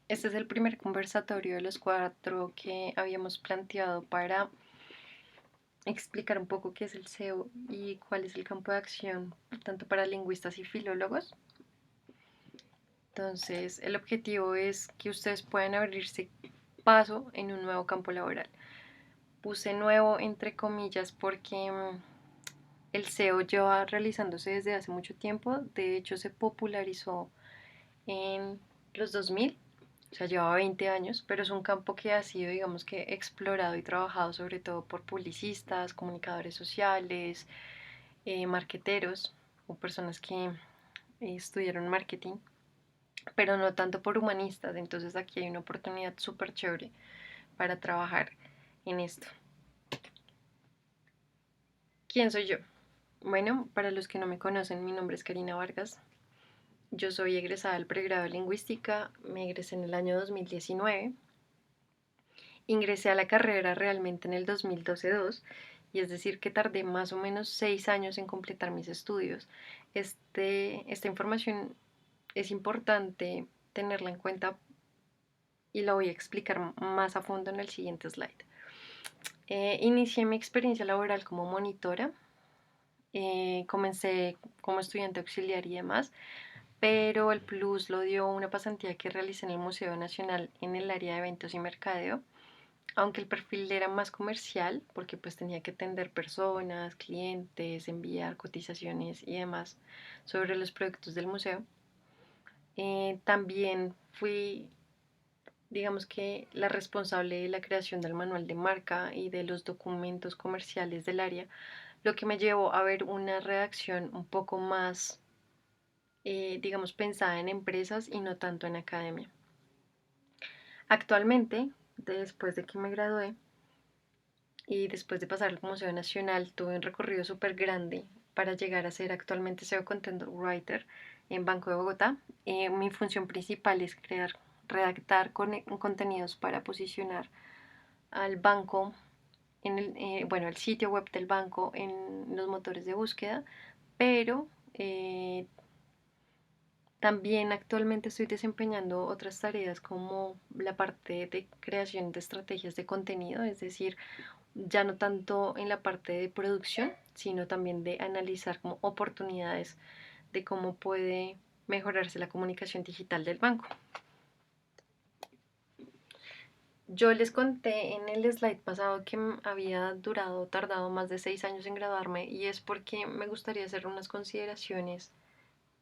Este es el primer conversatorio de los cuatro que habíamos planteado para explicar un poco qué es el SEO y cuál es el campo de acción, tanto para lingüistas y filólogos. Entonces, el objetivo es que ustedes puedan abrirse paso en un nuevo campo laboral. Puse nuevo entre comillas porque el SEO lleva realizándose desde hace mucho tiempo. De hecho, se popularizó en los 2000, o sea, llevaba 20 años, pero es un campo que ha sido, digamos que, explorado y trabajado sobre todo por publicistas, comunicadores sociales, marqueteros o personas que estudiaron marketing, pero no tanto por humanistas. Entonces aquí hay una oportunidad súper chévere para trabajar en esto. ¿Quién soy yo? Bueno, para los que no me conocen, mi nombre es Karina Vargas. Yo soy egresada del pregrado de lingüística, me egresé en el año 2019. Ingresé a la carrera realmente en el 2012-2, y es decir que tardé más o menos 6 años en completar mis estudios. Esta información es importante tenerla en cuenta y la voy a explicar más a fondo en el siguiente slide. Inicié mi experiencia laboral como monitora, comencé como estudiante auxiliar y demás, pero el plus lo dio una pasantía que realicé en el Museo Nacional en el área de eventos y mercadeo. Aunque el perfil era más comercial, porque pues tenía que atender personas, clientes, enviar cotizaciones y demás sobre los productos del museo. También fui, digamos que, la responsable de la creación del manual de marca y de los documentos comerciales del área, lo que me llevó a ver una redacción un poco más, digamos, pensada en empresas y no tanto en academia. Actualmente, después de que me gradué, y después de pasar al Museo Nacional tuve un recorrido súper grande para llegar a ser actualmente SEO Content Writer en Banco de Bogotá. Mi función principal es redactar contenidos para posicionar al banco bueno, el sitio web del banco en los motores de búsqueda, pero también actualmente estoy desempeñando otras tareas como la parte de creación de estrategias de contenido, es decir, ya no tanto en la parte de producción, sino también de analizar como oportunidades de cómo puede mejorarse la comunicación digital del banco. Yo les conté en el slide pasado que había tardado más de 6 años en graduarme, y es porque me gustaría hacer unas consideraciones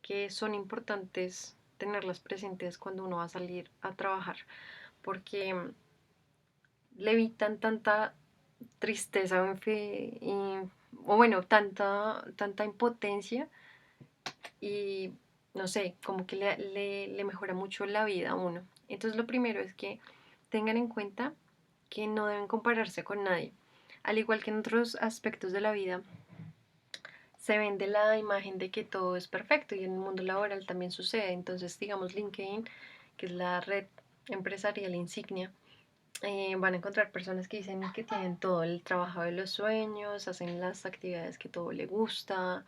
que son importantes tenerlas presentes cuando uno va a salir a trabajar, porque le evitan tanta tristeza o bueno, tanta impotencia, y no sé, como que le mejora mucho la vida a uno. Entonces lo primero es que tengan en cuenta que no deben compararse con nadie. Al igual que en otros aspectos de la vida, se vende la imagen de que todo es perfecto, y en el mundo laboral también sucede. Entonces, digamos, LinkedIn, que es la red empresarial insignia, van a encontrar personas que dicen que tienen todo el trabajo de los sueños, hacen las actividades que todo le gusta,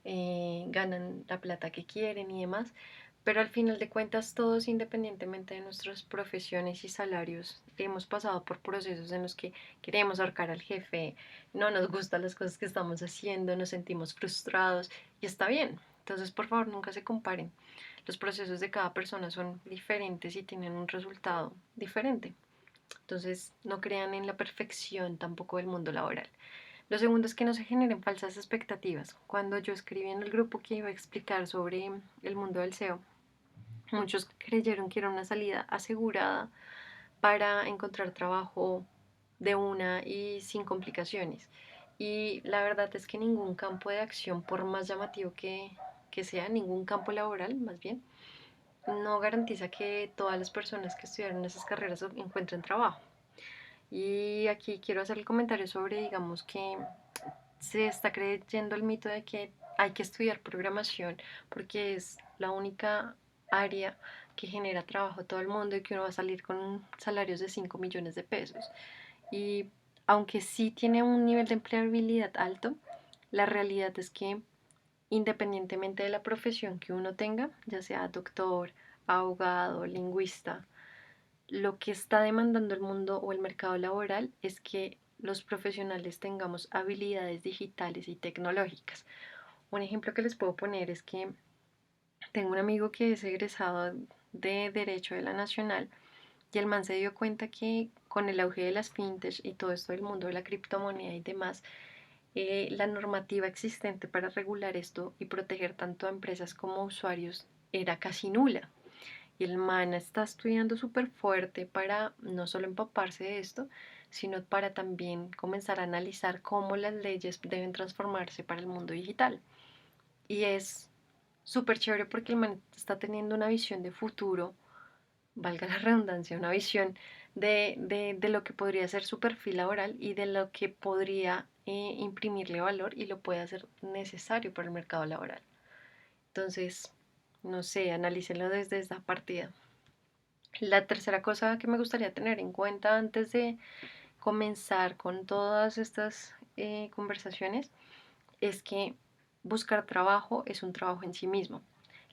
ganan la plata que quieren y demás, pero al final de cuentas todos, independientemente de nuestras profesiones y salarios, hemos pasado por procesos en los que queremos ahorcar al jefe, no nos gustan las cosas que estamos haciendo, nos sentimos frustrados, y está bien. Entonces, por favor, nunca se comparen. Los procesos de cada persona son diferentes y tienen un resultado diferente. Entonces, no crean en la perfección tampoco del mundo laboral. Lo segundo es que no se generen falsas expectativas. Cuando yo escribí en el grupo que iba a explicar sobre el mundo del SEO, muchos creyeron que era una salida asegurada para encontrar trabajo de una y sin complicaciones. Y la verdad es que ningún campo de acción, por más llamativo que sea, ningún campo laboral más bien, no garantiza que todas las personas que estudiaron esas carreras encuentren trabajo. Y aquí quiero hacer el comentario sobre, digamos, que se está creyendo el mito de que hay que estudiar programación porque es la única área que genera trabajo a todo el mundo y que uno va a salir con salarios de 5 millones de pesos. Y aunque sí tiene un nivel de empleabilidad alto, la realidad es que independientemente de la profesión que uno tenga, ya sea doctor, abogado, lingüista, lo que está demandando el mundo o el mercado laboral es que los profesionales tengamos habilidades digitales y tecnológicas. Un ejemplo que les puedo poner es que tengo un amigo que es egresado de Derecho de la Nacional y el man se dio cuenta que con el auge de las fintech y todo esto del mundo de la criptomoneda y demás, la normativa existente para regular esto y proteger tanto a empresas como a usuarios era casi nula. Y el man está estudiando súper fuerte para no solo empaparse de esto, sino para también comenzar a analizar cómo las leyes deben transformarse para el mundo digital. Y es súper chévere porque el man está teniendo una visión de futuro, valga la redundancia, una visión de lo que podría ser su perfil laboral y de lo que podría imprimirle valor y lo puede hacer necesario para el mercado laboral. Entonces, no sé, analícenlo desde esta partida. La tercera cosa que me gustaría tener en cuenta antes de comenzar con todas estas conversaciones es que buscar trabajo es un trabajo en sí mismo.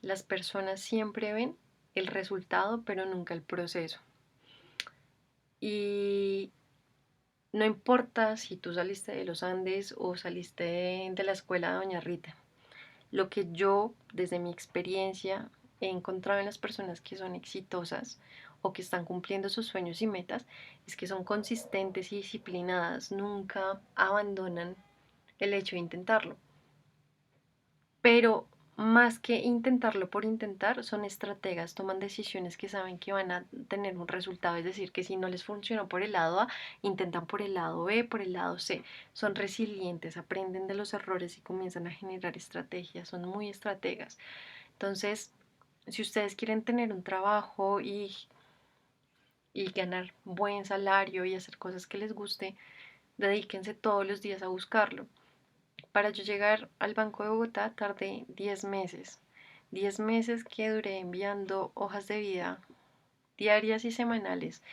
Las personas siempre ven el resultado, pero nunca el proceso. Y no importa si tú saliste de los Andes o saliste de la escuela de Doña Rita. Lo que yo, desde mi experiencia, he encontrado en las personas que son exitosas o que están cumpliendo sus sueños y metas es que son consistentes y disciplinadas, nunca abandonan el hecho de intentarlo. Pero más que intentarlo por intentar, son estrategas, toman decisiones que saben que van a tener un resultado, es decir, que si no les funcionó por el lado A, intentan por el lado B, por el lado C. Son resilientes, aprenden de los errores y comienzan a generar estrategias, son muy estrategas. Entonces, si ustedes quieren tener un trabajo y ganar buen salario y hacer cosas que les guste, dedíquense todos los días a buscarlo. Para yo llegar al Banco de Bogotá tardé 10 meses. 10 meses que duré enviando hojas de vida diarias y semanales.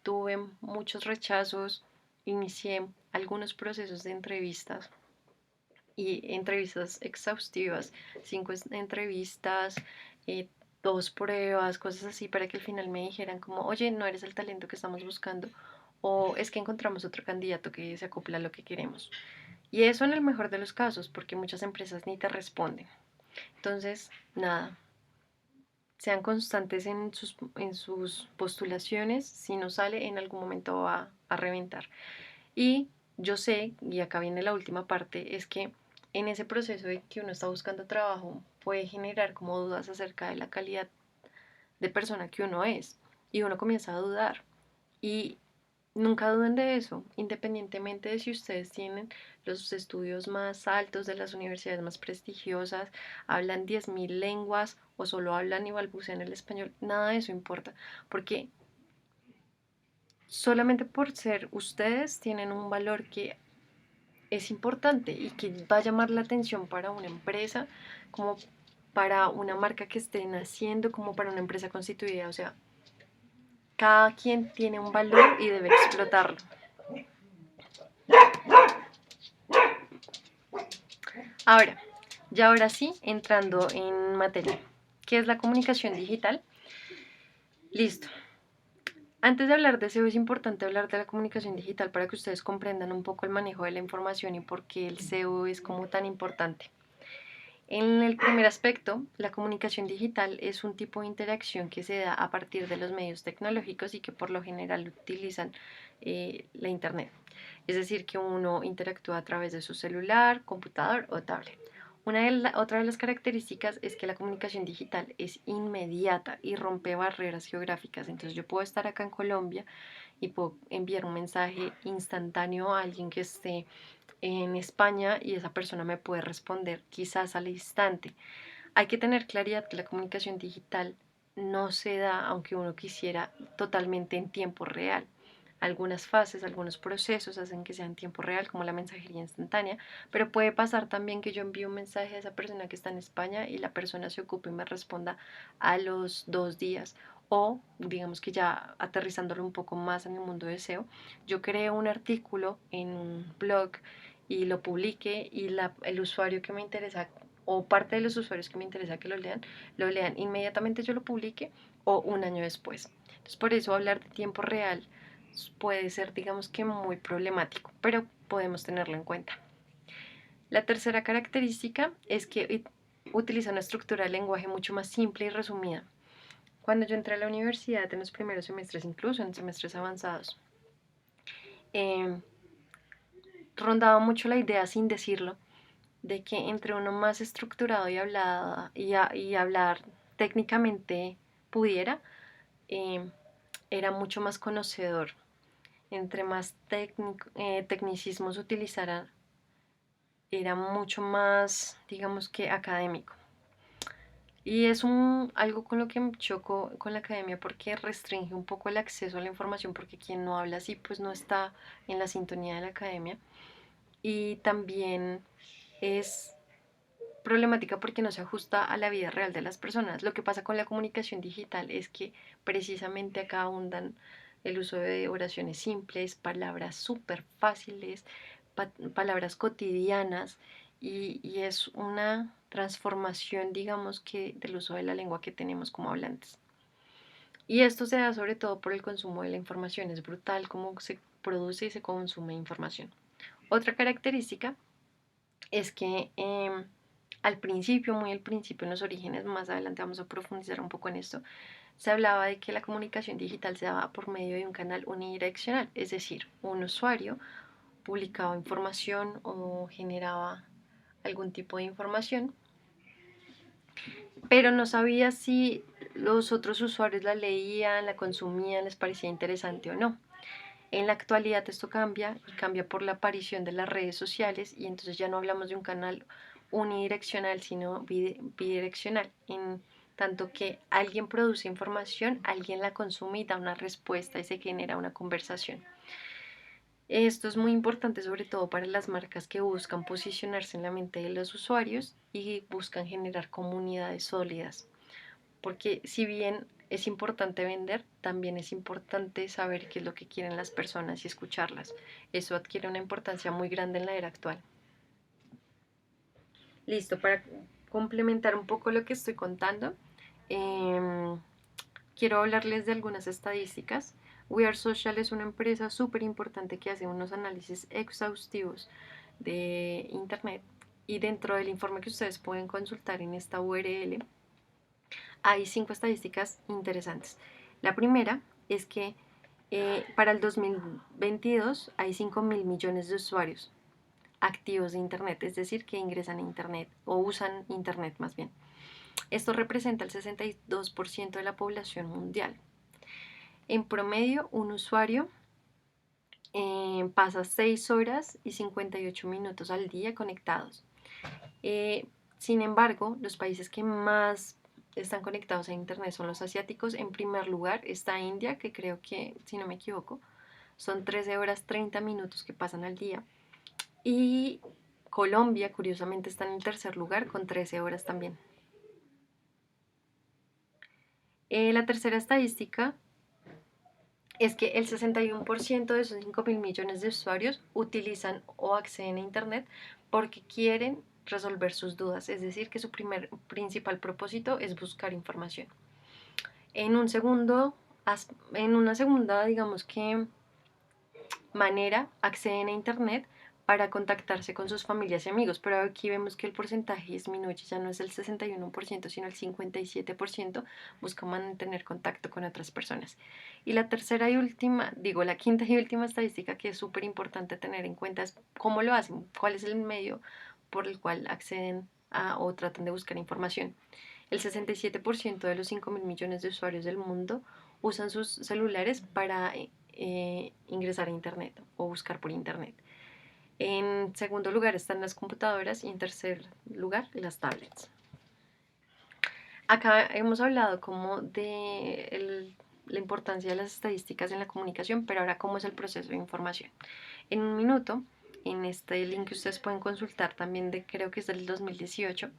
Tuve muchos rechazos, inicié algunos procesos de entrevistas y entrevistas exhaustivas, 5 entrevistas, eh, 2 pruebas, cosas así para que al final me dijeran como, oye, no eres el talento que estamos buscando o es que encontramos otro candidato que se acopla a lo que queremos. Y eso en el mejor de los casos, porque muchas empresas ni te responden. Entonces, nada, sean constantes en sus postulaciones. Si no sale, en algún momento va a reventar. Y yo sé, y acá viene la última parte, es que en ese proceso de que uno está buscando trabajo puede generar como dudas acerca de la calidad de persona que uno es. Y uno comienza a dudar. Y nunca duden de eso, independientemente de si ustedes tienen los estudios más altos de las universidades más prestigiosas, hablan 10.000 lenguas o solo hablan y balbucean el español, nada de eso importa, porque solamente por ser ustedes tienen un valor que es importante y que va a llamar la atención para una empresa, como para una marca que estén haciendo, como para una empresa constituida, o sea, cada quien tiene un valor y debe explotarlo. Ahora, ya ahora sí, entrando en materia. ¿Qué es la comunicación digital? Listo. Antes de hablar de SEO es importante hablar de la comunicación digital para que ustedes comprendan un poco el manejo de la información y por qué el SEO es como tan importante. En el primer aspecto, la comunicación digital es un tipo de interacción que se da a partir de los medios tecnológicos y que por lo general utilizan la Internet. Es decir, que uno interactúa a través de su celular, computador o tablet. Otra de las características es que la comunicación digital es inmediata y rompe barreras geográficas. Entonces yo puedo estar acá en Colombia y puedo enviar un mensaje instantáneo a alguien que esté en España y esa persona me puede responder quizás al instante. Hay que tener claridad que la comunicación digital no se da, aunque uno quisiera, totalmente en tiempo real. Algunas fases, algunos procesos hacen que sea en tiempo real, como la mensajería instantánea, pero puede pasar también que yo envíe un mensaje a esa persona que está en España y la persona se ocupe y me responda a los 2 días. O digamos que ya aterrizándolo un poco más en el mundo de SEO, yo creo un artículo en un blog y lo publique y el usuario que me interesa o parte de los usuarios que me interesa que lo lean inmediatamente yo lo publique o un año después. Entonces, por eso hablar de tiempo real puede ser, digamos que muy problemático, pero podemos tenerlo en cuenta. La tercera característica es que utiliza una estructura de lenguaje mucho más simple y resumida. Cuando yo entré a la universidad en los primeros semestres, incluso en semestres avanzados, eh, rondaba mucho la idea, sin decirlo, de que entre uno más estructurado y hablar técnicamente pudiera, eh, era mucho más conocedor. Entre más tecnicismos utilizara, era mucho más, digamos que académico. Y es algo con lo que me choco con la academia porque restringe un poco el acceso a la información porque quien no habla así pues no está en la sintonía de la academia. Y también es problemática porque no se ajusta a la vida real de las personas. Lo que pasa con la comunicación digital es que precisamente acá abundan el uso de oraciones simples, palabras súper fáciles, palabras cotidianas y es una transformación, digamos que, del uso de la lengua que tenemos como hablantes. Y esto se da sobre todo por el consumo de la información. Es brutal cómo se produce y se consume información. Otra característica es que al principio, muy al principio, en los orígenes, más adelante vamos a profundizar un poco en esto, se hablaba de que la comunicación digital se daba por medio de un canal unidireccional, es decir, un usuario publicaba información o generaba algún tipo de información, pero no sabía si los otros usuarios la leían, la consumían, les parecía interesante o no. En la actualidad esto cambia y cambia por la aparición de las redes sociales y entonces ya no hablamos de un canal unidireccional, sino bidireccional, en tanto que alguien produce información, alguien la consume y da una respuesta y se genera una conversación. Esto es muy importante sobre todo para las marcas que buscan posicionarse en la mente de los usuarios y buscan generar comunidades sólidas. Porque si bien es importante vender, también es importante saber qué es lo que quieren las personas y escucharlas. Eso adquiere una importancia muy grande en la era actual. Listo, para complementar un poco lo que estoy contando, eh, quiero hablarles de algunas estadísticas. We Are Social es una empresa súper importante que hace unos análisis exhaustivos de Internet y dentro del informe que ustedes pueden consultar en esta URL hay 5 estadísticas interesantes. La primera es que para el 2022 hay 5.000 millones de usuarios activos de Internet, es decir, que ingresan a Internet o usan Internet más bien. Esto representa el 62% de la población mundial. En promedio, un usuario pasa 6 horas y 58 minutos al día conectados. Sin embargo, los países que más están conectados a Internet son los asiáticos. En primer lugar está India, que creo que, si no me equivoco, son 13 horas 30 minutos que pasan al día. Y Colombia, curiosamente, está en el tercer lugar con 13 horas también. La tercera estadística es que el 61% de esos 5.000 millones de usuarios utilizan o acceden a Internet porque quieren resolver sus dudas, es decir, que su principal propósito es buscar información. En un segundo, en una segunda, digamos que manera, acceden a Internet para contactarse con sus familias y amigos, pero aquí vemos que el porcentaje disminuye, ya no es el 61%, sino el 57% busca mantener contacto con otras personas. Y la tercera y última, digo, la quinta y última estadística que es súper importante tener en cuenta es cómo lo hacen, cuál es el medio por el cual acceden a o tratan de buscar información. El 67% de los 5.000 millones de usuarios del mundo usan sus celulares para ingresar a Internet o buscar por Internet. En segundo lugar están las computadoras y en tercer lugar las tablets. Acá hemos hablado como de la importancia de las estadísticas en la comunicación, pero ahora cómo es el proceso de información. En un minuto, en este link que ustedes pueden consultar también creo que es del 2018,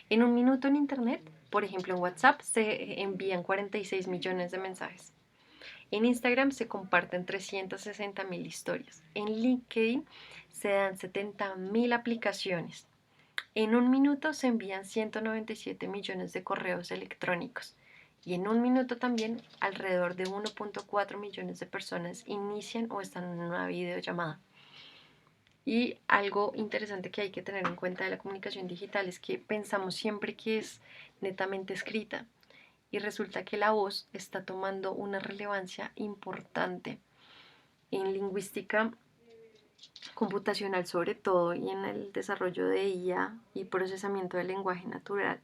en un minuto en Internet, por ejemplo en WhatsApp, se envían 46 millones de mensajes. En Instagram se comparten 360.000 historias. En LinkedIn se dan 70.000 aplicaciones. En un minuto se envían 197 millones de correos electrónicos y en un minuto también alrededor de 1.4 millones de personas inician o están en una videollamada. Y algo interesante que hay que tener en cuenta de la comunicación digital es que pensamos siempre que es netamente escrita y resulta que la voz está tomando una relevancia importante en lingüística computacional sobre todo y en el desarrollo de IA y procesamiento del lenguaje natural.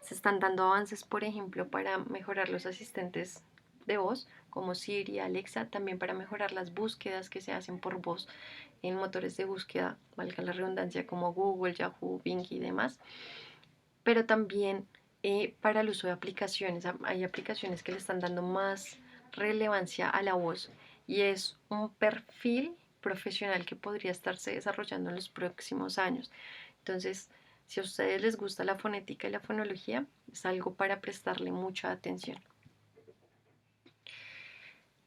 Se están dando avances, por ejemplo, para mejorar los asistentes de voz como Siri, Alexa, también para mejorar las búsquedas que se hacen por voz en motores de búsqueda, valga la redundancia, como Google, Yahoo, Bing y demás, pero también para el uso de aplicaciones. Hay aplicaciones que le están dando más relevancia a la voz y es un perfil profesional que podría estarse desarrollando en los próximos años. Entonces, si a ustedes les gusta la fonética y la fonología, es algo para prestarle mucha atención.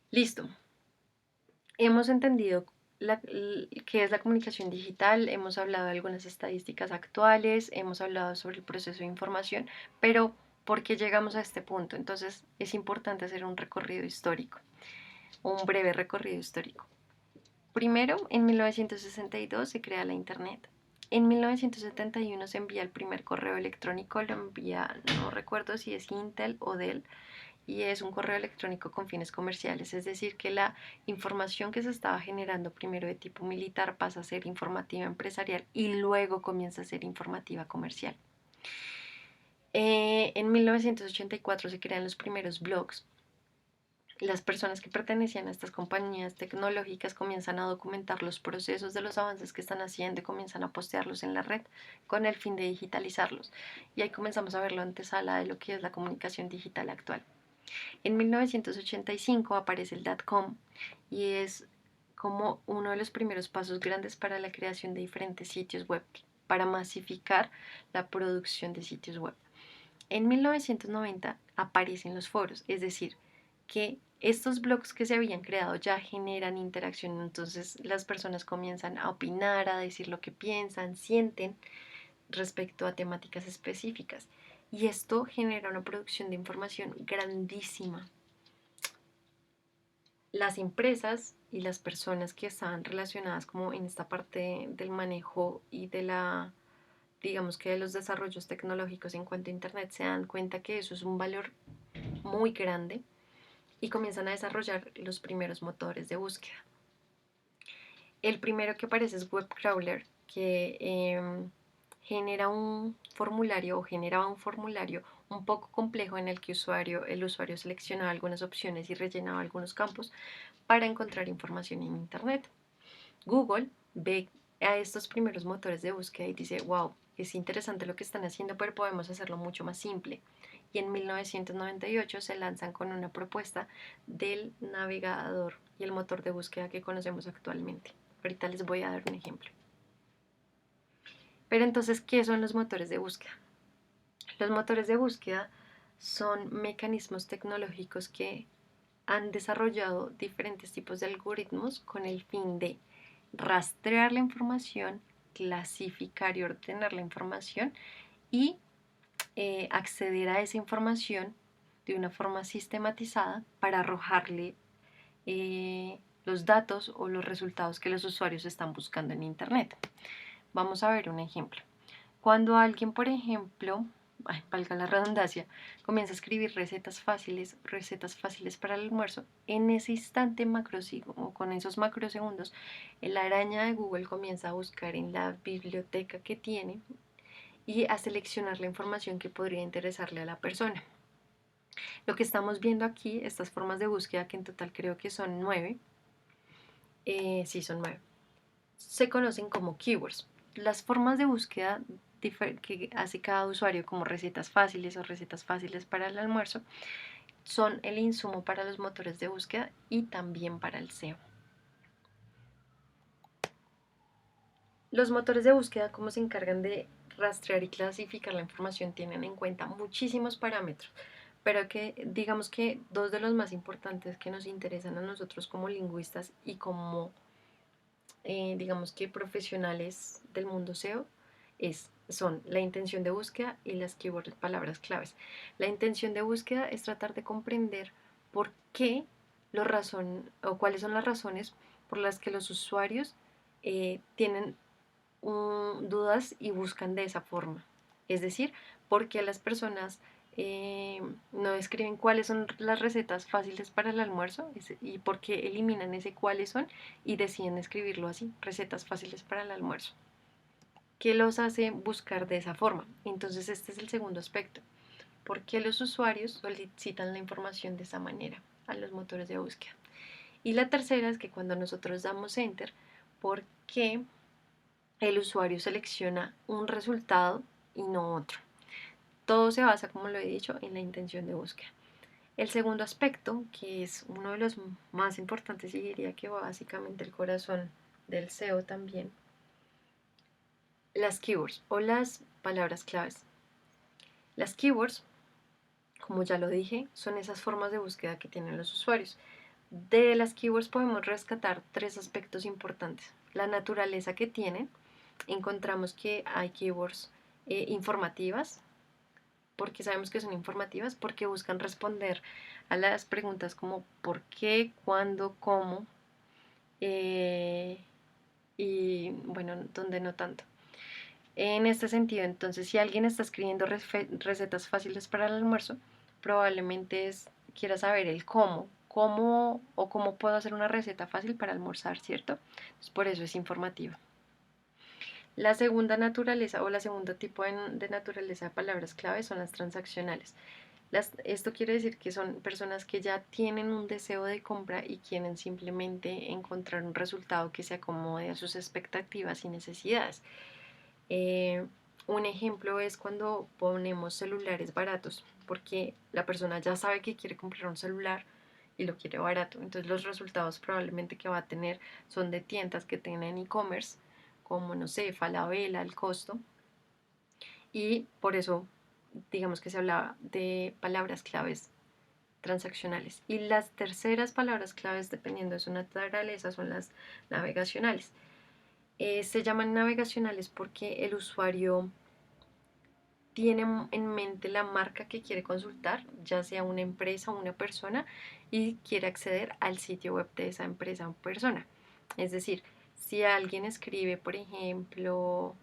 Listo. Hemos entendido qué es la comunicación digital, hemos hablado de algunas estadísticas actuales, hemos hablado sobre el proceso de información, pero ¿por qué llegamos a este punto? Entonces es importante hacer un recorrido histórico, un breve recorrido histórico. Primero, en 1962 se crea la Internet. En 1971 se envía el primer correo electrónico, lo envía, no recuerdo si es Intel o Dell, y es un correo electrónico con fines comerciales, es decir, que la información que se estaba generando primero de tipo militar pasa a ser informativa empresarial y luego comienza a ser informativa comercial. En 1984 se crean los primeros blogs. Las personas que pertenecían a estas compañías tecnológicas comienzan a documentar los procesos de los avances que están haciendo y comienzan a postearlos en la red con el fin de digitalizarlos. Y ahí comenzamos a ver la antesala de lo que es la comunicación digital actual. En 1985 aparece el .com y es como uno de los primeros pasos grandes para la creación de diferentes sitios web, para masificar la producción de sitios web. En 1990 aparecen los foros, es decir, que estos blogs que se habían creado ya generan interacción, entonces las personas comienzan a opinar, a decir lo que piensan, sienten respecto a temáticas específicas. Y esto genera una producción de información grandísima. Las empresas y las personas que estaban relacionadas como en esta parte del manejo y de la, digamos que de los desarrollos tecnológicos en cuanto a Internet se dan cuenta que eso es un valor muy grande y comienzan a desarrollar los primeros motores de búsqueda. El primero que aparece es Webcrawler, que genera un formulario o generaba un formulario un poco complejo en el que el usuario seleccionaba algunas opciones y rellenaba algunos campos para encontrar información en Internet. Google ve a estos primeros motores de búsqueda y dice, wow, es interesante lo que están haciendo, pero podemos hacerlo mucho más simple. Y en 1998 se lanzan con una propuesta del navegador y el motor de búsqueda que conocemos actualmente. Ahorita les voy a dar un ejemplo. Pero entonces, ¿qué son los motores de búsqueda? Los motores de búsqueda son mecanismos tecnológicos que han desarrollado diferentes tipos de algoritmos con el fin de rastrear la información, clasificar y ordenar la información y acceder a esa información de una forma sistematizada para arrojarle los datos o los resultados que los usuarios están buscando en Internet. Vamos a ver un ejemplo. Cuando alguien, por ejemplo, valga la redundancia, comienza a escribir recetas fáciles para el almuerzo, en ese instante o con esos macrosegundos, la araña de Google comienza a buscar en la biblioteca que tiene y a seleccionar la información que podría interesarle a la persona. Lo que estamos viendo aquí, estas formas de búsqueda, que en total creo que son 9, sí son 9, se conocen como keywords. Las formas de búsqueda que hace cada usuario, como recetas fáciles o recetas fáciles para el almuerzo, son el insumo para los motores de búsqueda y también para el SEO. Los motores de búsqueda, como se encargan de rastrear y clasificar la información, tienen en cuenta muchísimos parámetros, pero que digamos que dos de los más importantes que nos interesan a nosotros como lingüistas y como digamos que profesionales del mundo SEO es son la intención de búsqueda y las keywords, palabras claves. La intención de búsqueda es tratar de comprender por qué o cuáles son las razones por las que los usuarios tienen dudas y buscan de esa forma. Es decir, por qué las personas no escriben cuáles son las recetas fáciles para el almuerzo y por qué eliminan ese cuáles son y deciden escribirlo así, recetas fáciles para el almuerzo. ¿Qué los hace buscar de esa forma? Entonces este es el segundo aspecto. ¿Por qué los usuarios solicitan la información de esa manera a los motores de búsqueda? Y la tercera es que cuando nosotros damos enter, ¿por qué el usuario selecciona un resultado y no otro? Todo se basa, como lo he dicho, en la intención de búsqueda. El segundo aspecto, que es uno de los más importantes y diría que básicamente el corazón del SEO también, las keywords o las palabras claves. Las keywords, como ya lo dije, son esas formas de búsqueda que tienen los usuarios. De las keywords podemos rescatar tres aspectos importantes. La naturaleza que tienen. Encontramos que hay keywords informativas. ¿Por qué sabemos que son informativas? Porque buscan responder a las preguntas como por qué, cuándo, cómo y bueno, donde no tanto. En este sentido, entonces, si alguien está escribiendo recetas fáciles para el almuerzo, probablemente quiera saber el cómo puedo hacer una receta fácil para almorzar, ¿cierto? Entonces, por eso es informativa. La segunda naturaleza o la segunda tipo de naturaleza de palabras clave son las transaccionales. Esto quiere decir que son personas que ya tienen un deseo de compra y quieren simplemente encontrar un resultado que se acomode a sus expectativas y necesidades. Eh, un ejemplo es cuando ponemos celulares baratos, porque la persona ya sabe que quiere comprar un celular y lo quiere barato. Entonces los resultados probablemente que va a tener son de tiendas que tienen e-commerce, como no sé, Falabella, El Costo, y por eso digamos que se hablaba de palabras claves transaccionales. Y las terceras palabras claves, dependiendo de su naturaleza, son las navegacionales. Se llaman navegacionales porque el usuario tiene en mente la marca que quiere consultar, ya sea una empresa o una persona, y quiere acceder al sitio web de esa empresa o persona. Es decir, si alguien escribe, por ejemplo,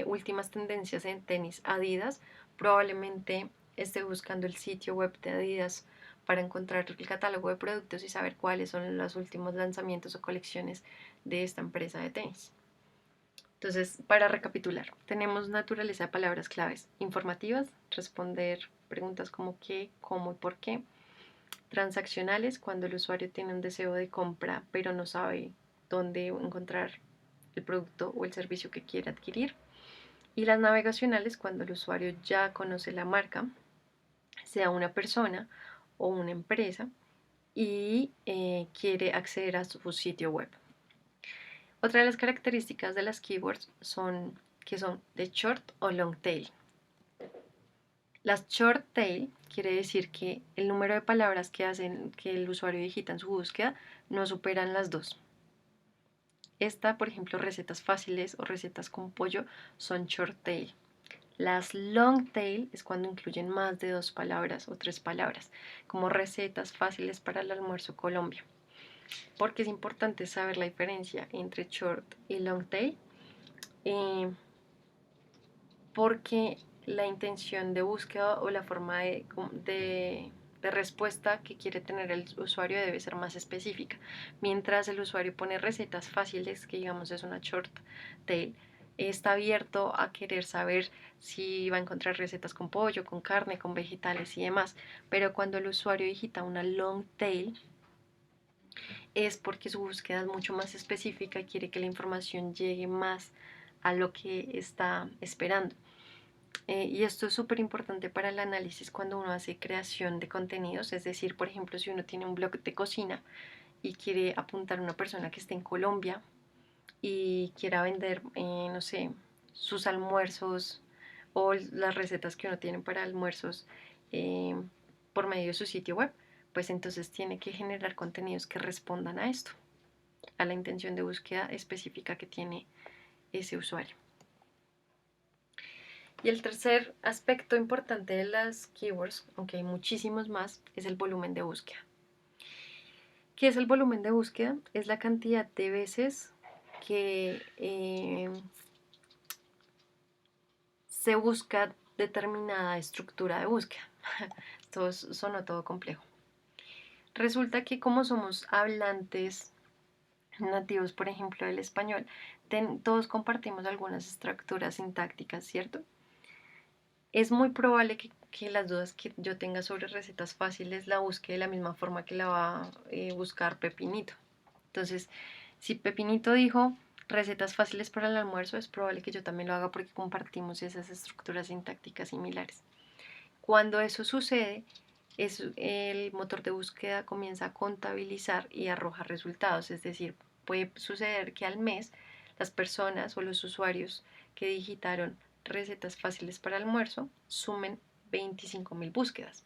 últimas tendencias en tenis Adidas, probablemente esté buscando el sitio web de Adidas para encontrar el catálogo de productos y saber cuáles son los últimos lanzamientos o colecciones de esta empresa de tenis. Entonces, para recapitular, tenemos naturaleza de palabras claves informativas, responder preguntas como qué, cómo y por qué. Transaccionales, cuando el usuario tiene un deseo de compra pero no sabe dónde encontrar el producto o el servicio que quiere adquirir. Y las navegacionales, cuando el usuario ya conoce la marca, sea una persona o una empresa, y quiere acceder a su sitio web. Otra de las características de las keywords son que son de short o long tail. Las short tail quiere decir que el número de palabras que hacen que el usuario digita en su búsqueda no superan las dos. Esta, por ejemplo, recetas fáciles o recetas con pollo son short tail. Las long tail es cuando incluyen más de 2 palabras o 3 palabras, como recetas fáciles para el almuerzo Colombia. Porque es importante saber la diferencia entre short y long tail, eh, porque la intención de búsqueda o la forma de respuesta que quiere tener el usuario debe ser más específica. Mientras el usuario pone recetas fáciles, que digamos es una short tail, está abierto a querer saber si va a encontrar recetas con pollo, con carne, con vegetales y demás. Pero cuando el usuario digita una long tail, es porque su búsqueda es mucho más específica y quiere que la información llegue más a lo que está esperando. Y esto es súper importante para el análisis cuando uno hace creación de contenidos, es decir, por ejemplo, si uno tiene un blog de cocina y quiere apuntar a una persona que esté en Colombia y quiera vender, no sé, sus almuerzos o las recetas que uno tiene para almuerzos eh, por medio de su sitio web, pues entonces tiene que generar contenidos que respondan a esto, a la intención de búsqueda específica que tiene ese usuario. Y el tercer aspecto importante de las keywords, aunque hay muchísimos más, es el volumen de búsqueda. ¿Qué es el volumen de búsqueda? Es la cantidad de veces que se busca determinada estructura de búsqueda. Esto sonó todo complejo. Resulta que como somos hablantes nativos, por ejemplo, del español, todos compartimos algunas estructuras sintácticas, ¿cierto? Es muy probable que las dudas que yo tenga sobre recetas fáciles la busque de la misma forma que la va a buscar Pepinito. Entonces, si Pepinito dijo recetas fáciles para el almuerzo, es probable que yo también lo haga porque compartimos esas estructuras sintácticas similares. Cuando eso sucede, el motor de búsqueda comienza a contabilizar y arroja resultados. Es decir, puede suceder que al mes las personas o los usuarios que digitaron recetas fáciles para almuerzo sumen 25.000 búsquedas.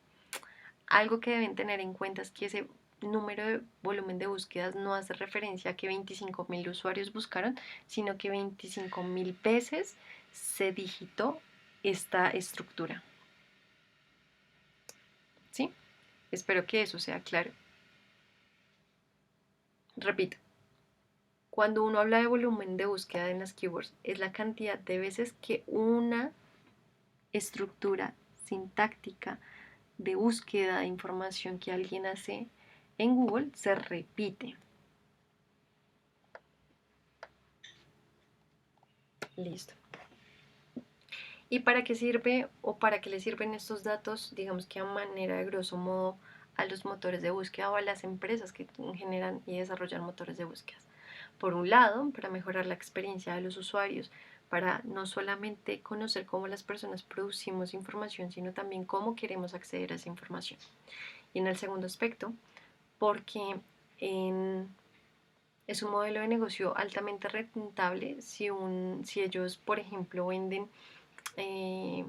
Algo que deben tener en cuenta es que ese número de volumen de búsquedas no hace referencia a que 25.000 usuarios buscaron, sino que 25.000 veces se digitó esta estructura. ¿Sí? Espero que eso sea claro. Repito, cuando uno habla de volumen de búsqueda en las keywords, es la cantidad de veces que una estructura sintáctica de búsqueda de información que alguien hace en Google se repite. Listo. ¿Y para qué sirve o para qué le sirven estos datos? Digamos que a manera de grosso modo a los motores de búsqueda o a las empresas que generan y desarrollan motores de búsqueda. Por un lado, para mejorar la experiencia de los usuarios, para no solamente conocer cómo las personas producimos información, sino también cómo queremos acceder a esa información. Y en el segundo aspecto, porque es un modelo de negocio altamente rentable si ellos, por ejemplo, venden eh,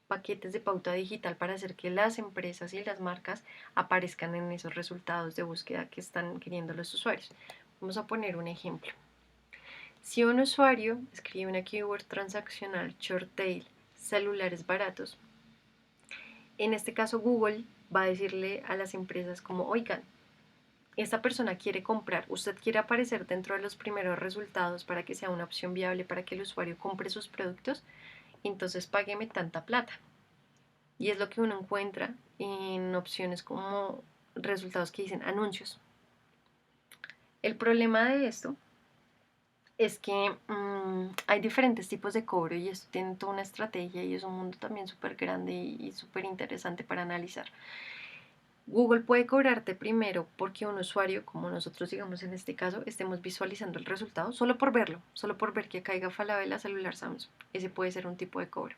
paquetes de pauta digital para hacer que las empresas y las marcas aparezcan en esos resultados de búsqueda que están queriendo los usuarios. Vamos a poner un ejemplo. Si un usuario escribe una keyword transaccional short tail, celulares baratos, en este caso Google va a decirle a las empresas como, oigan, esta persona quiere comprar, usted quiere aparecer dentro de los primeros resultados para que sea una opción viable para que el usuario compre sus productos, entonces págueme tanta plata. Y es lo que uno encuentra en opciones como resultados que dicen anuncios. El problema de esto es que hay diferentes tipos de cobro y esto tiene toda una estrategia y es un mundo también súper grande y súper interesante para analizar. Google puede cobrarte primero porque un usuario, como nosotros digamos en este caso, estemos visualizando el resultado solo por verlo, solo por ver que caiga Falabella celular Samsung. Ese puede ser un tipo de cobro.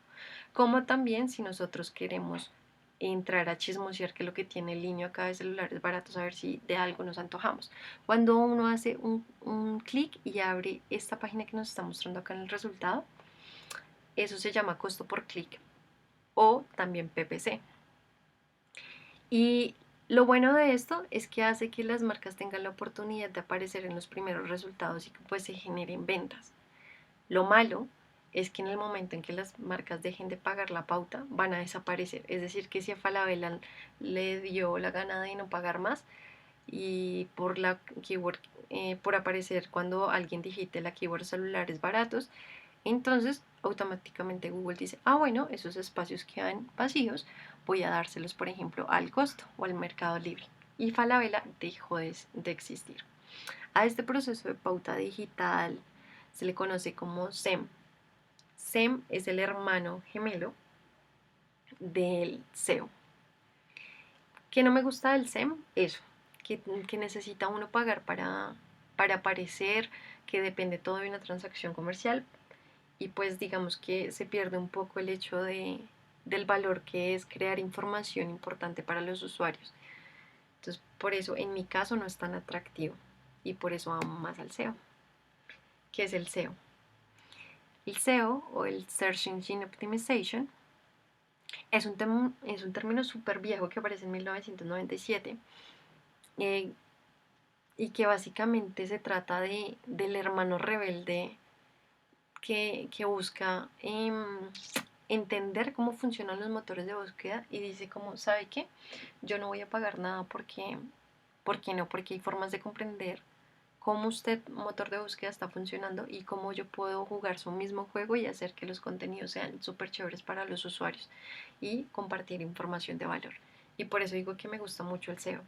Como también si nosotros queremos entrar a chismosear que lo que tiene el niño acá de celulares baratos, a ver si de algo nos antojamos. Cuando uno hace un clic y abre esta página que nos está mostrando acá en el resultado, eso se llama costo por clic o también PPC. Y lo bueno de esto es que hace que las marcas tengan la oportunidad de aparecer en los primeros resultados y que pues se generen ventas. Lo malo es que en el momento en que las marcas dejen de pagar la pauta van a desaparecer. Es decir, que si a Falabella le dio la gana de no pagar más y por la keyword, por aparecer cuando alguien digite la keyword celulares baratos, entonces automáticamente Google dice, ah bueno, esos espacios quedan vacíos, voy a dárselos por ejemplo al Costo o al Mercado Libre. Y Falabella dejó de existir. A este proceso de pauta digital se le conoce como SEM. SEM es el hermano gemelo del SEO. ¿Qué no me gusta del SEM? Eso, que necesita uno pagar para aparecer, que depende todo de una transacción comercial y pues digamos que se pierde un poco el hecho del valor que es crear información importante para los usuarios. Entonces, por eso en mi caso no es tan atractivo y por eso amo más al SEO. ¿Qué es el SEO? El SEO o el Search Engine Optimization es un término súper viejo que aparece en 1997 eh, y que básicamente se trata del hermano rebelde que busca entender cómo funcionan los motores de búsqueda y dice como, ¿sabe qué? Yo no voy a pagar nada porque no, porque hay formas de comprender cómo usted, motor de búsqueda, está funcionando y cómo yo puedo jugar su mismo juego y hacer que los contenidos sean súper chéveres para los usuarios y compartir información de valor. Y por eso digo que me gusta mucho el SEO,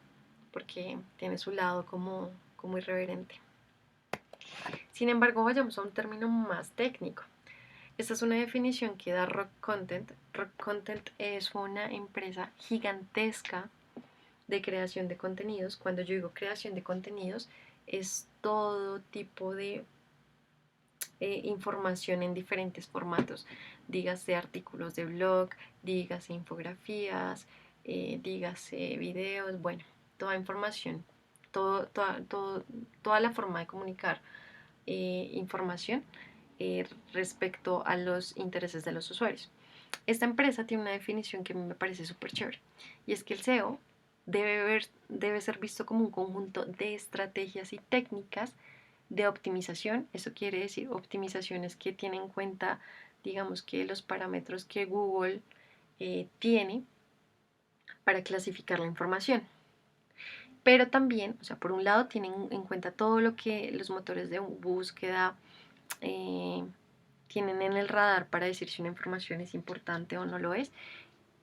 porque tiene su lado como irreverente. Sin embargo, vayamos a un término más técnico. Esta es una definición que da Rock Content. Rock Content es una empresa gigantesca de creación de contenidos. Cuando yo digo creación de contenidos, es todo tipo de información en diferentes formatos. Dígase artículos de blog, dígase infografías, dígase videos, bueno, toda información, toda la forma de comunicar información respecto a los intereses de los usuarios. Esta empresa tiene una definición que me parece súper chévere y es que el SEO debe ser visto como un conjunto de estrategias y técnicas de optimización. Eso quiere decir optimizaciones que tienen en cuenta, digamos que los parámetros que Google tiene para clasificar la información. Pero también, o sea, por un lado tienen en cuenta todo lo que los motores de búsqueda eh, tienen en el radar para decir si una información es importante o no lo es,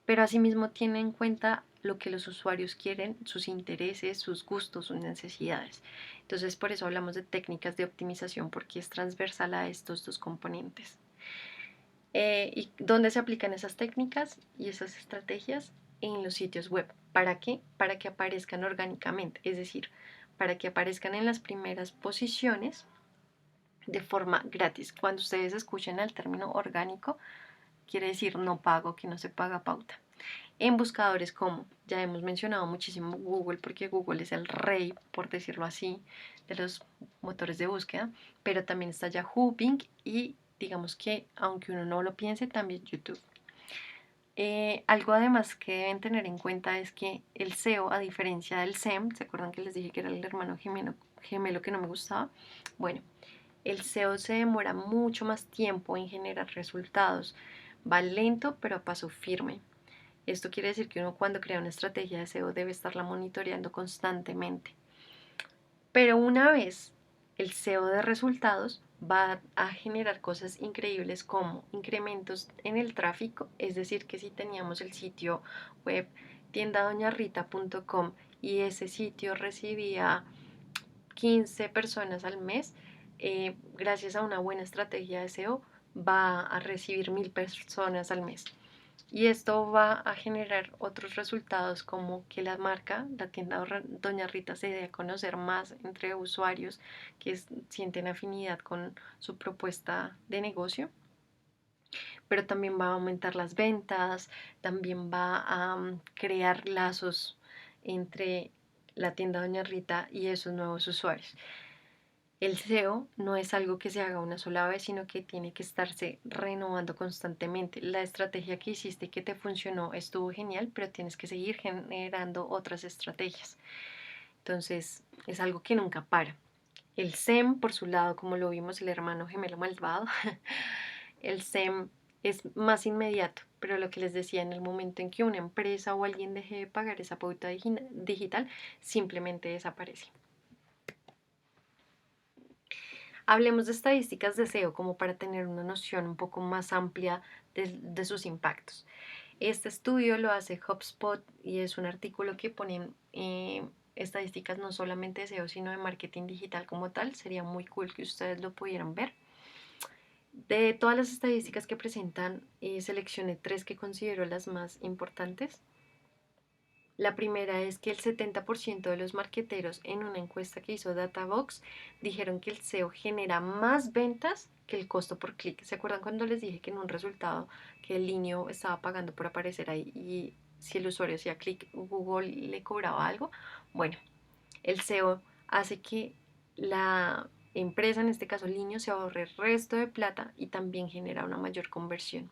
pero asimismo tienen en cuenta lo que los usuarios quieren, sus intereses, sus gustos, sus necesidades. Entonces, por eso hablamos de técnicas de optimización, porque es transversal a estos dos componentes. ¿Y dónde se aplican esas técnicas y esas estrategias? En los sitios web. ¿Para qué? Para que aparezcan orgánicamente, es decir, para que aparezcan en las primeras posiciones de forma gratis. Cuando ustedes escuchen el término orgánico, quiere decir no pago, que no se paga pauta. En buscadores como ya hemos mencionado muchísimo Google, porque Google es el rey, por decirlo así, de los motores de búsqueda, pero también está Yahoo, Bing y digamos que, aunque uno no lo piense, también YouTube. Algo además que deben tener en cuenta es que el SEO, a diferencia del SEM, ¿se acuerdan que les dije que era el hermano gemelo que no me gustaba? Bueno, el SEO se demora mucho más tiempo en generar resultados, va lento pero a paso firme. Esto quiere decir que uno cuando crea una estrategia de SEO debe estarla monitoreando constantemente. Pero una vez el SEO de resultados va a generar cosas increíbles como incrementos en el tráfico, es decir, que si teníamos el sitio web tiendadoñarrita.com y ese sitio recibía 15 personas al mes, gracias a una buena estrategia de SEO va a recibir 1000 personas al mes. Y esto va a generar otros resultados como que la marca, la tienda Doña Rita, se dé a conocer más entre usuarios que sienten afinidad con su propuesta de negocio, pero también va a aumentar las ventas, también va a crear lazos entre la tienda Doña Rita y esos nuevos usuarios. El SEO no es algo que se haga una sola vez, sino que tiene que estarse renovando constantemente. La estrategia que hiciste que te funcionó estuvo genial, pero tienes que seguir generando otras estrategias. Entonces, es algo que nunca para. El SEM, por su lado, como lo vimos, el hermano gemelo malvado, el SEM es más inmediato, pero lo que les decía, en el momento en que una empresa o alguien deje de pagar esa pauta digital, simplemente desaparece. Hablemos de estadísticas de SEO como para tener una noción un poco más amplia de sus impactos. Este estudio lo hace HubSpot y es un artículo que pone estadísticas no solamente de SEO, sino de marketing digital como tal. Sería muy cool que ustedes lo pudieran ver. De todas las estadísticas que presentan, seleccioné 3 que considero las más importantes. La primera es que el 70% de los marqueteros en una encuesta que hizo Databox dijeron que el SEO genera más ventas que el costo por clic. ¿Se acuerdan cuando les dije que en un resultado que el niño estaba pagando por aparecer ahí y si el usuario hacía clic Google le cobraba algo? Bueno, el SEO hace que la empresa, en este caso el niño, se ahorre el resto de plata y también genera una mayor conversión.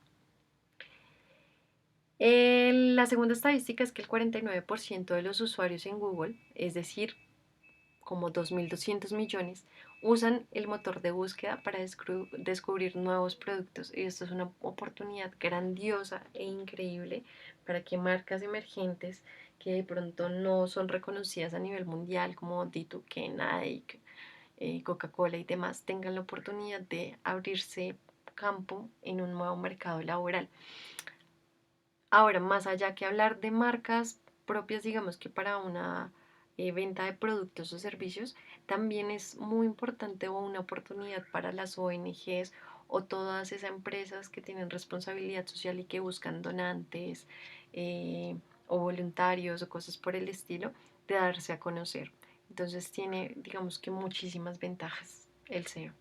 La segunda estadística es que el 49% de los usuarios en Google, es decir, como 2.200 millones, usan el motor de búsqueda para descubrir nuevos productos. Y esto es una oportunidad grandiosa e increíble para que marcas emergentes que de pronto no son reconocidas a nivel mundial, como D2K, Nike, Coca-Cola y demás, tengan la oportunidad de abrirse campo en un nuevo mercado laboral. Ahora, más allá que hablar de marcas propias, digamos que para una venta de productos o servicios, también es muy importante o una oportunidad para las ONGs o todas esas empresas que tienen responsabilidad social y que buscan donantes o voluntarios o cosas por el estilo, de darse a conocer. Entonces tiene, digamos que muchísimas ventajas el SEO.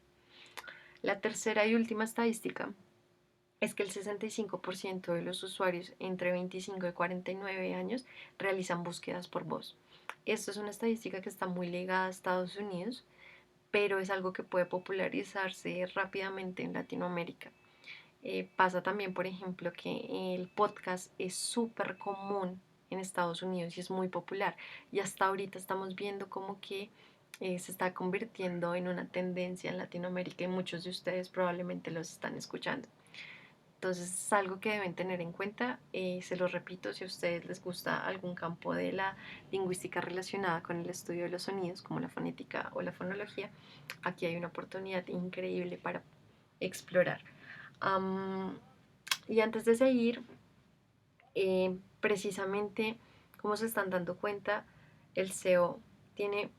La tercera y última estadística es que el 65% de los usuarios entre 25 y 49 años realizan búsquedas por voz. Esto es una estadística que está muy ligada a Estados Unidos, pero es algo que puede popularizarse rápidamente en Latinoamérica. Pasa también, por ejemplo, que el podcast es súper común en Estados Unidos y es muy popular. Y hasta ahorita estamos viendo como que se está convirtiendo en una tendencia en Latinoamérica y muchos de ustedes probablemente los están escuchando. Entonces es algo que deben tener en cuenta. Se lo repito, si a ustedes les gusta algún campo de la lingüística relacionada con el estudio de los sonidos, como la fonética o la fonología, aquí hay una oportunidad increíble para explorar. Y antes de seguir, precisamente como se están dando cuenta, el SEO tiene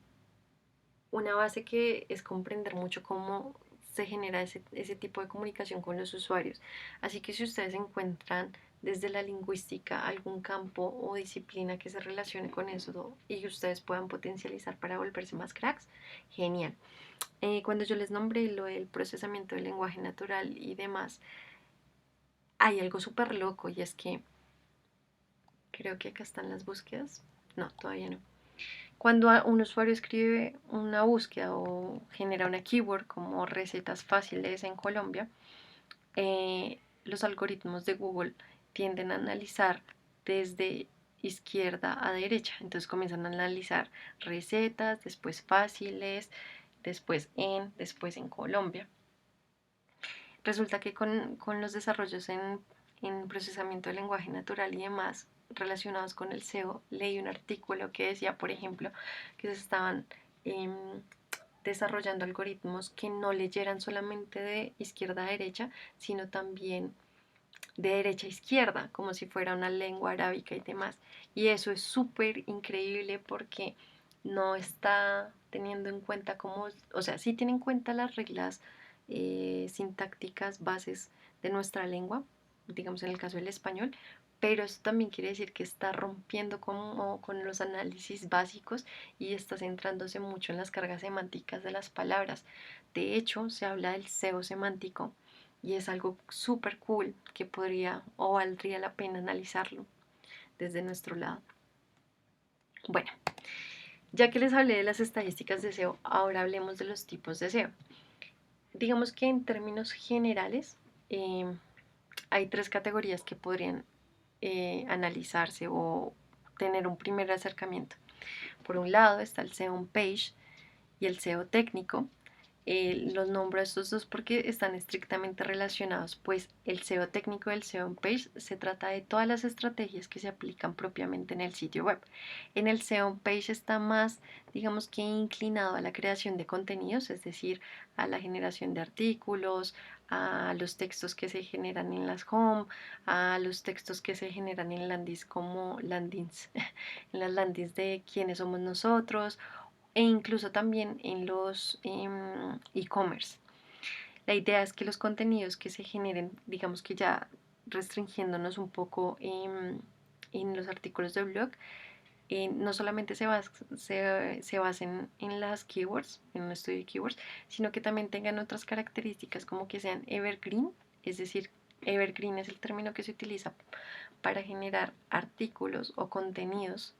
una base que es comprender mucho cómo se genera ese tipo de comunicación con los usuarios. Así que si ustedes encuentran desde la lingüística algún campo o disciplina que se relacione con eso y que ustedes puedan potencializar para volverse más cracks, genial. Cuando yo les nombré lo del procesamiento del lenguaje natural y demás, hay algo súper loco y es que creo que acá están las búsquedas. No, todavía no. Cuando un usuario escribe una búsqueda o genera una keyword como recetas fáciles en Colombia, los algoritmos de Google tienden a analizar desde izquierda a derecha. Entonces comienzan a analizar recetas, después fáciles, después en Colombia. Resulta que con los desarrollos en procesamiento del lenguaje natural y demás relacionados con el SEO, leí un artículo que decía, por ejemplo, que se estaban desarrollando algoritmos que no leyeran solamente de izquierda a derecha, sino también de derecha a izquierda, como si fuera una lengua arábica y demás. Y eso es súper increíble porque no está teniendo en cuenta cómo, o sea, sí tiene en cuenta las reglas sintácticas bases de nuestra lengua, digamos en el caso del español, pero eso también quiere decir que está rompiendo como con los análisis básicos y está centrándose mucho en las cargas semánticas de las palabras. De hecho, se habla del SEO semántico y es algo súper cool que podría o valdría la pena analizarlo desde nuestro lado. Bueno, ya que les hablé de las estadísticas de SEO, ahora hablemos de los tipos de SEO. Digamos que en términos generales hay tres categorías que podrían analizarse o tener un primer acercamiento. Por un lado está el SEO on page y el SEO técnico. Los nombro a estos dos porque están estrictamente relacionados, pues el SEO técnico y el SEO on page se trata de todas las estrategias que se aplican propiamente en el sitio web. En el SEO on page está más, digamos que inclinado a la creación de contenidos, es decir, a la generación de artículos, a los textos que se generan en las home, a los textos que se generan en landings como landings, en las landings de quiénes somos nosotros e incluso también en los e-commerce. La idea es que los contenidos que se generen, digamos que ya restringiéndonos un poco en los artículos de blog, no solamente se basen en las keywords, en un estudio de keywords, sino que también tengan otras características como que sean evergreen, es decir, evergreen es el término que se utiliza para generar artículos o contenidos,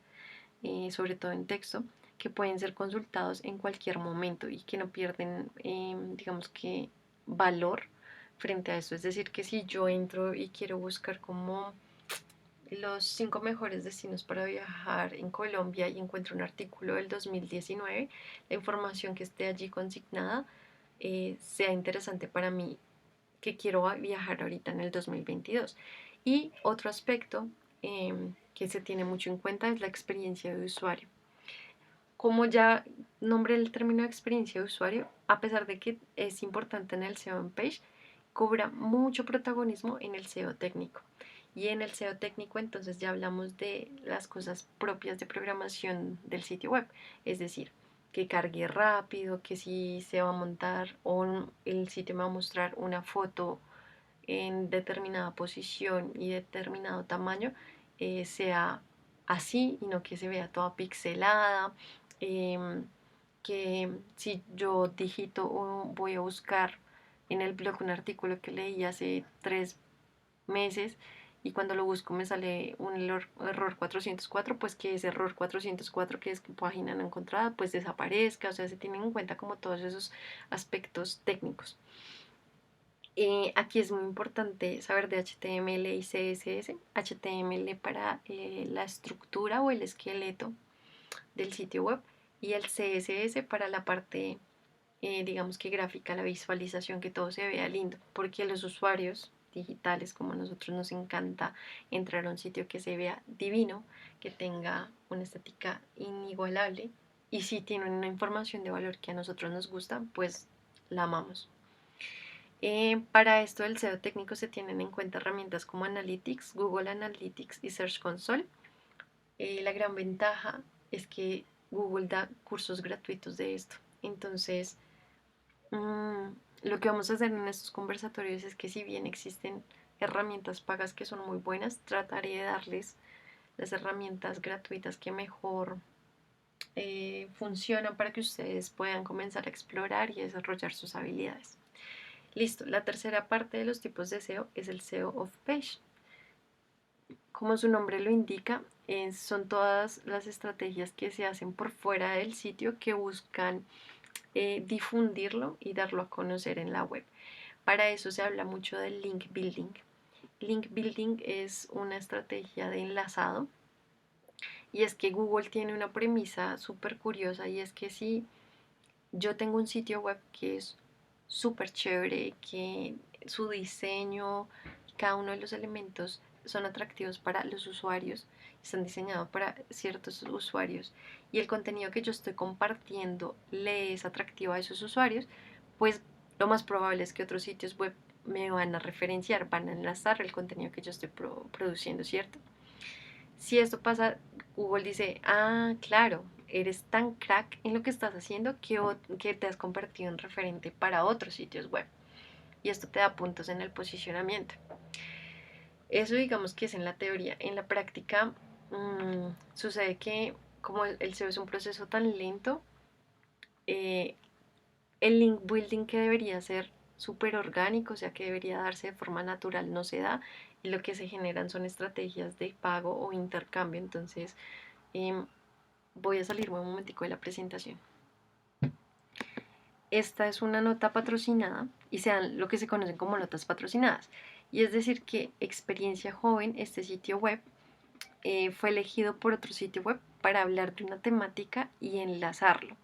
sobre todo en texto, que pueden ser consultados en cualquier momento y que no pierden, digamos que, valor frente a eso. Es decir, que si yo entro y quiero buscar como los 5 mejores destinos para viajar en Colombia y encuentro un artículo del 2019, la información que esté allí consignada sea interesante para mí que quiero viajar ahorita en el 2022. Y otro aspecto que se tiene mucho en cuenta es la experiencia de usuario. Como ya nombré el término de experiencia de usuario, a pesar de que es importante en el SEO page, cobra mucho protagonismo en el SEO técnico. Y en el SEO técnico entonces ya hablamos de las cosas propias de programación del sitio web, es decir, que cargue rápido, que si se va a montar o el sitio me va a mostrar una foto en determinada posición y determinado tamaño, sea así y no que se vea toda pixelada, que si yo digito o voy a buscar en el blog un artículo que leí hace 3 meses y cuando lo busco me sale un error 404, pues que ese error 404 que es página no encontrada, pues desaparezca. O sea, se tienen en cuenta como todos esos aspectos técnicos. Aquí es muy importante saber de HTML y CSS. HTML para la estructura o el esqueleto del sitio web y el CSS para la parte, digamos que gráfica, la visualización, que todo se vea lindo, porque a los usuarios digitales como a nosotros nos encanta entrar a un sitio que se vea divino, que tenga una estética inigualable y si tiene una información de valor que a nosotros nos gusta, pues la amamos. Para esto del SEO técnico se tienen en cuenta herramientas como Analytics, Google Analytics y Search Console. La gran ventaja es que Google da cursos gratuitos de esto. Entonces, lo que vamos a hacer en estos conversatorios es que si bien existen herramientas pagas que son muy buenas, trataré de darles las herramientas gratuitas que mejor funcionan para que ustedes puedan comenzar a explorar y desarrollar sus habilidades. Listo, la tercera parte de los tipos de SEO es el SEO off-page. Como su nombre lo indica, son todas las estrategias que se hacen por fuera del sitio que buscan difundirlo y darlo a conocer en la web. Para eso se habla mucho del link building. Link building es una estrategia de enlazado y es que Google tiene una premisa súper curiosa y es que si yo tengo un sitio web que es súper chévere, que su diseño, cada uno de los elementos son atractivos para los usuarios, están diseñados para ciertos usuarios y el contenido que yo estoy compartiendo le es atractivo a esos usuarios, pues lo más probable es que otros sitios web me van a referenciar, van a enlazar el contenido que yo estoy produciendo, ¿cierto? Si esto pasa, Google dice, ah, claro, eres tan crack en lo que estás haciendo que te has convertido en referente para otros sitios web. Y esto te da puntos en el posicionamiento. Eso digamos que es en la teoría. En la práctica sucede que como el SEO es un proceso tan lento, eh, el link building que debería ser súper orgánico, o sea que debería darse de forma natural, no se da y lo que se generan son estrategias de pago o intercambio. Entonces, voy a salirme un momentico de la presentación. Esta es una nota patrocinada y se dan lo que se conocen como notas patrocinadas. Y es decir que Experiencia Joven, este sitio web, fue elegido por otro sitio web para hablar de una temática y enlazarlo.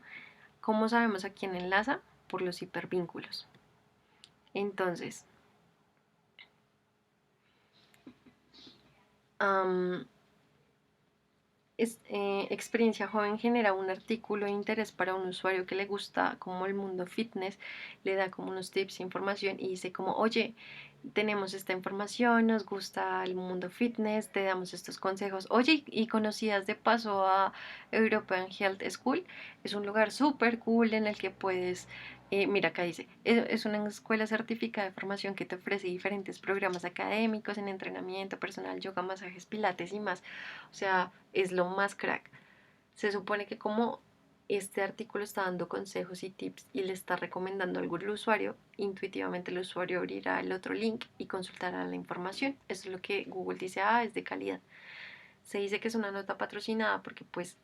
¿Cómo sabemos a quién enlaza? Por los hipervínculos. Entonces, Experiencia Joven genera un artículo de interés para un usuario que le gusta como el mundo fitness, le da como unos tips, información y dice como, oye, tenemos esta información, nos gusta el mundo fitness, te damos estos consejos. Oye, y conocías de paso a European Health School, es un lugar súper cool en el que puedes, mira acá dice, es una escuela certificada de formación que te ofrece diferentes programas académicos en entrenamiento personal, yoga, masajes, pilates y más. O sea, es lo más crack. Se supone que como este artículo está dando consejos y tips y le está recomendando algo al usuario, intuitivamente el usuario abrirá el otro link y consultará la información. Eso es lo que Google dice, ah, es de calidad. Se dice que es una nota patrocinada porque pues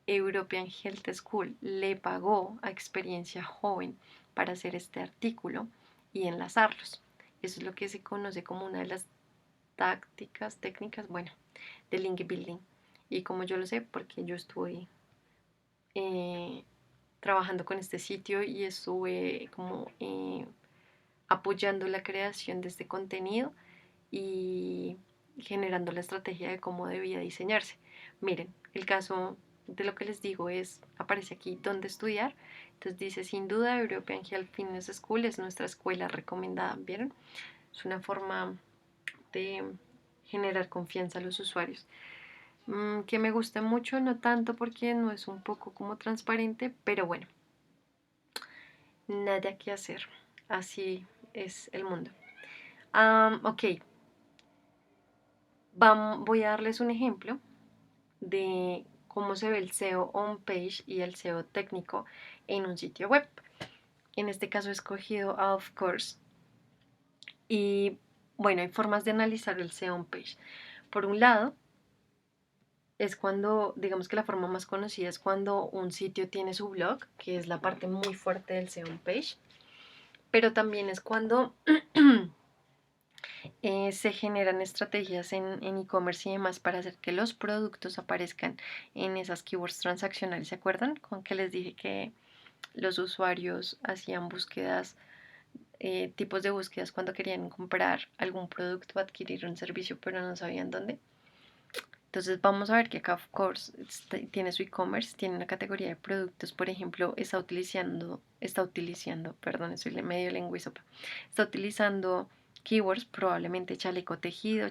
European Health School le pagó a Experiencia Joven para hacer este artículo y enlazarlos. Eso es lo que se conoce como una de las tácticas, técnicas, bueno, de link building. Y como yo lo sé, porque yo estuve trabajando con este sitio y estuve como apoyando la creación de este contenido y generando la estrategia de cómo debía diseñarse. Miren, el caso de lo que les digo es, aparece aquí dónde estudiar. Entonces dice, sin duda, European Health Fitness School es nuestra escuela recomendada. ¿Vieron? Es una forma de generar confianza a los usuarios. Que me gusta mucho, no tanto porque no es un poco como transparente, pero bueno, nada que hacer. Así es el mundo. Ok, voy a darles un ejemplo de cómo se ve el SEO on-page y el SEO técnico en un sitio web. En este caso he escogido Of Course. Y bueno, hay formas de analizar el SEO on-page. Por un lado, es cuando, digamos que la forma más conocida es cuando un sitio tiene su blog, que es la parte muy fuerte del SEO on-page. Pero también es cuando se generan estrategias en e-commerce y demás para hacer que los productos aparezcan en esas keywords transaccionales. ¿Se acuerdan? Con que les dije que los usuarios hacían búsquedas, tipos de búsquedas cuando querían comprar algún producto o adquirir un servicio, pero no sabían dónde. Entonces vamos a ver que acá, of course, tiene su e-commerce, tiene una categoría de productos, por ejemplo, perdón, soy medio lengüisopa, está utilizando keywords, probablemente chaleco tejido.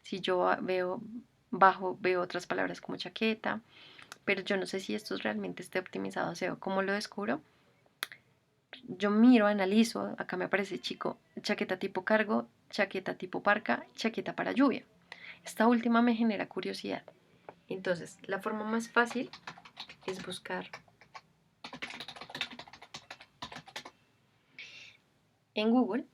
Si yo veo veo otras palabras como chaqueta, pero yo no sé si esto realmente esté optimizado a SEO. ¿Cómo lo descubro? Yo miro, analizo, acá me aparece chico, chaqueta tipo cargo, chaqueta tipo parca, chaqueta para lluvia. Esta última me genera curiosidad. Entonces, la forma más fácil es buscar en Google.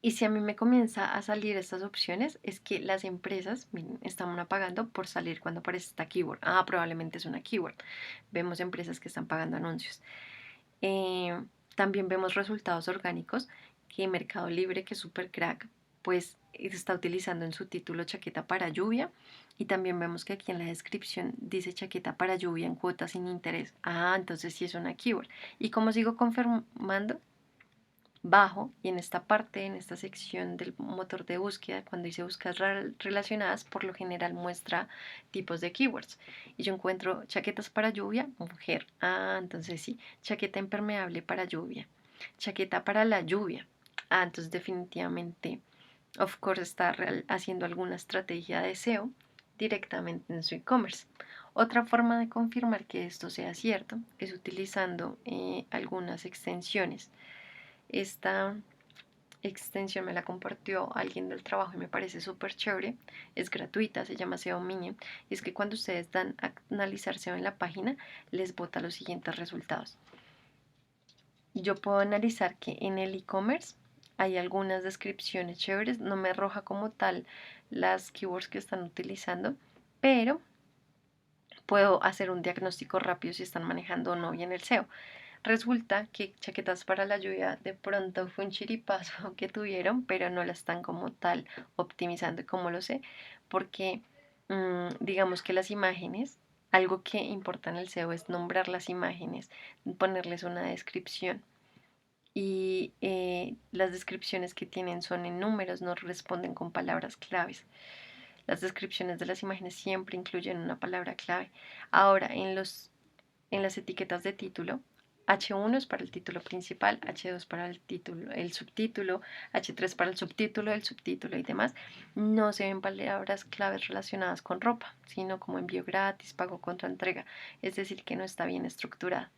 Y si a mí me comienza a salir estas opciones, es que las empresas, miren, están pagando por salir cuando aparece esta keyword. Probablemente es una keyword. Vemos empresas que están pagando anuncios. También vemos resultados orgánicos que Mercado Libre, que es super crack, pues está utilizando en su título chaqueta para lluvia. Y también vemos que aquí en la descripción dice chaqueta para lluvia en cuotas sin interés. Entonces sí es una keyword. ¿Y cómo sigo confirmando? Bajo y en esta parte, en esta sección del motor de búsqueda, cuando dice búsquedas relacionadas, por lo general muestra tipos de keywords. Y yo encuentro chaquetas para lluvia, mujer. Entonces sí, chaqueta impermeable para lluvia. Chaqueta para la lluvia. Entonces definitivamente, of course, está haciendo alguna estrategia de SEO directamente en su e-commerce. Otra forma de confirmar que esto sea cierto es utilizando algunas extensiones. Esta extensión me la compartió alguien del trabajo y me parece súper chévere. Es gratuita, se llama SEO Minion. Y es que cuando ustedes dan a analizar SEO en la página, les bota los siguientes resultados. Yo puedo analizar que en el e-commerce hay algunas descripciones chéveres. No me arroja como tal las keywords que están utilizando, pero puedo hacer un diagnóstico rápido si están manejando o no bien el SEO. Resulta que chaquetas para la lluvia de pronto fue un chiripazo que tuvieron, pero no la están como tal optimizando. ¿Y cómo lo sé? Porque digamos que las imágenes, algo que importa en el SEO es nombrar las imágenes, ponerles una descripción. Y las descripciones que tienen son en números, no responden con palabras claves. Las descripciones de las imágenes siempre incluyen una palabra clave. Ahora, en las etiquetas de título, H1 es para el título principal, H2 para el título, el subtítulo, H3 para el subtítulo y demás. No se ven palabras claves relacionadas con ropa, sino como envío gratis, pago contra entrega, es decir, que no está bien estructurada.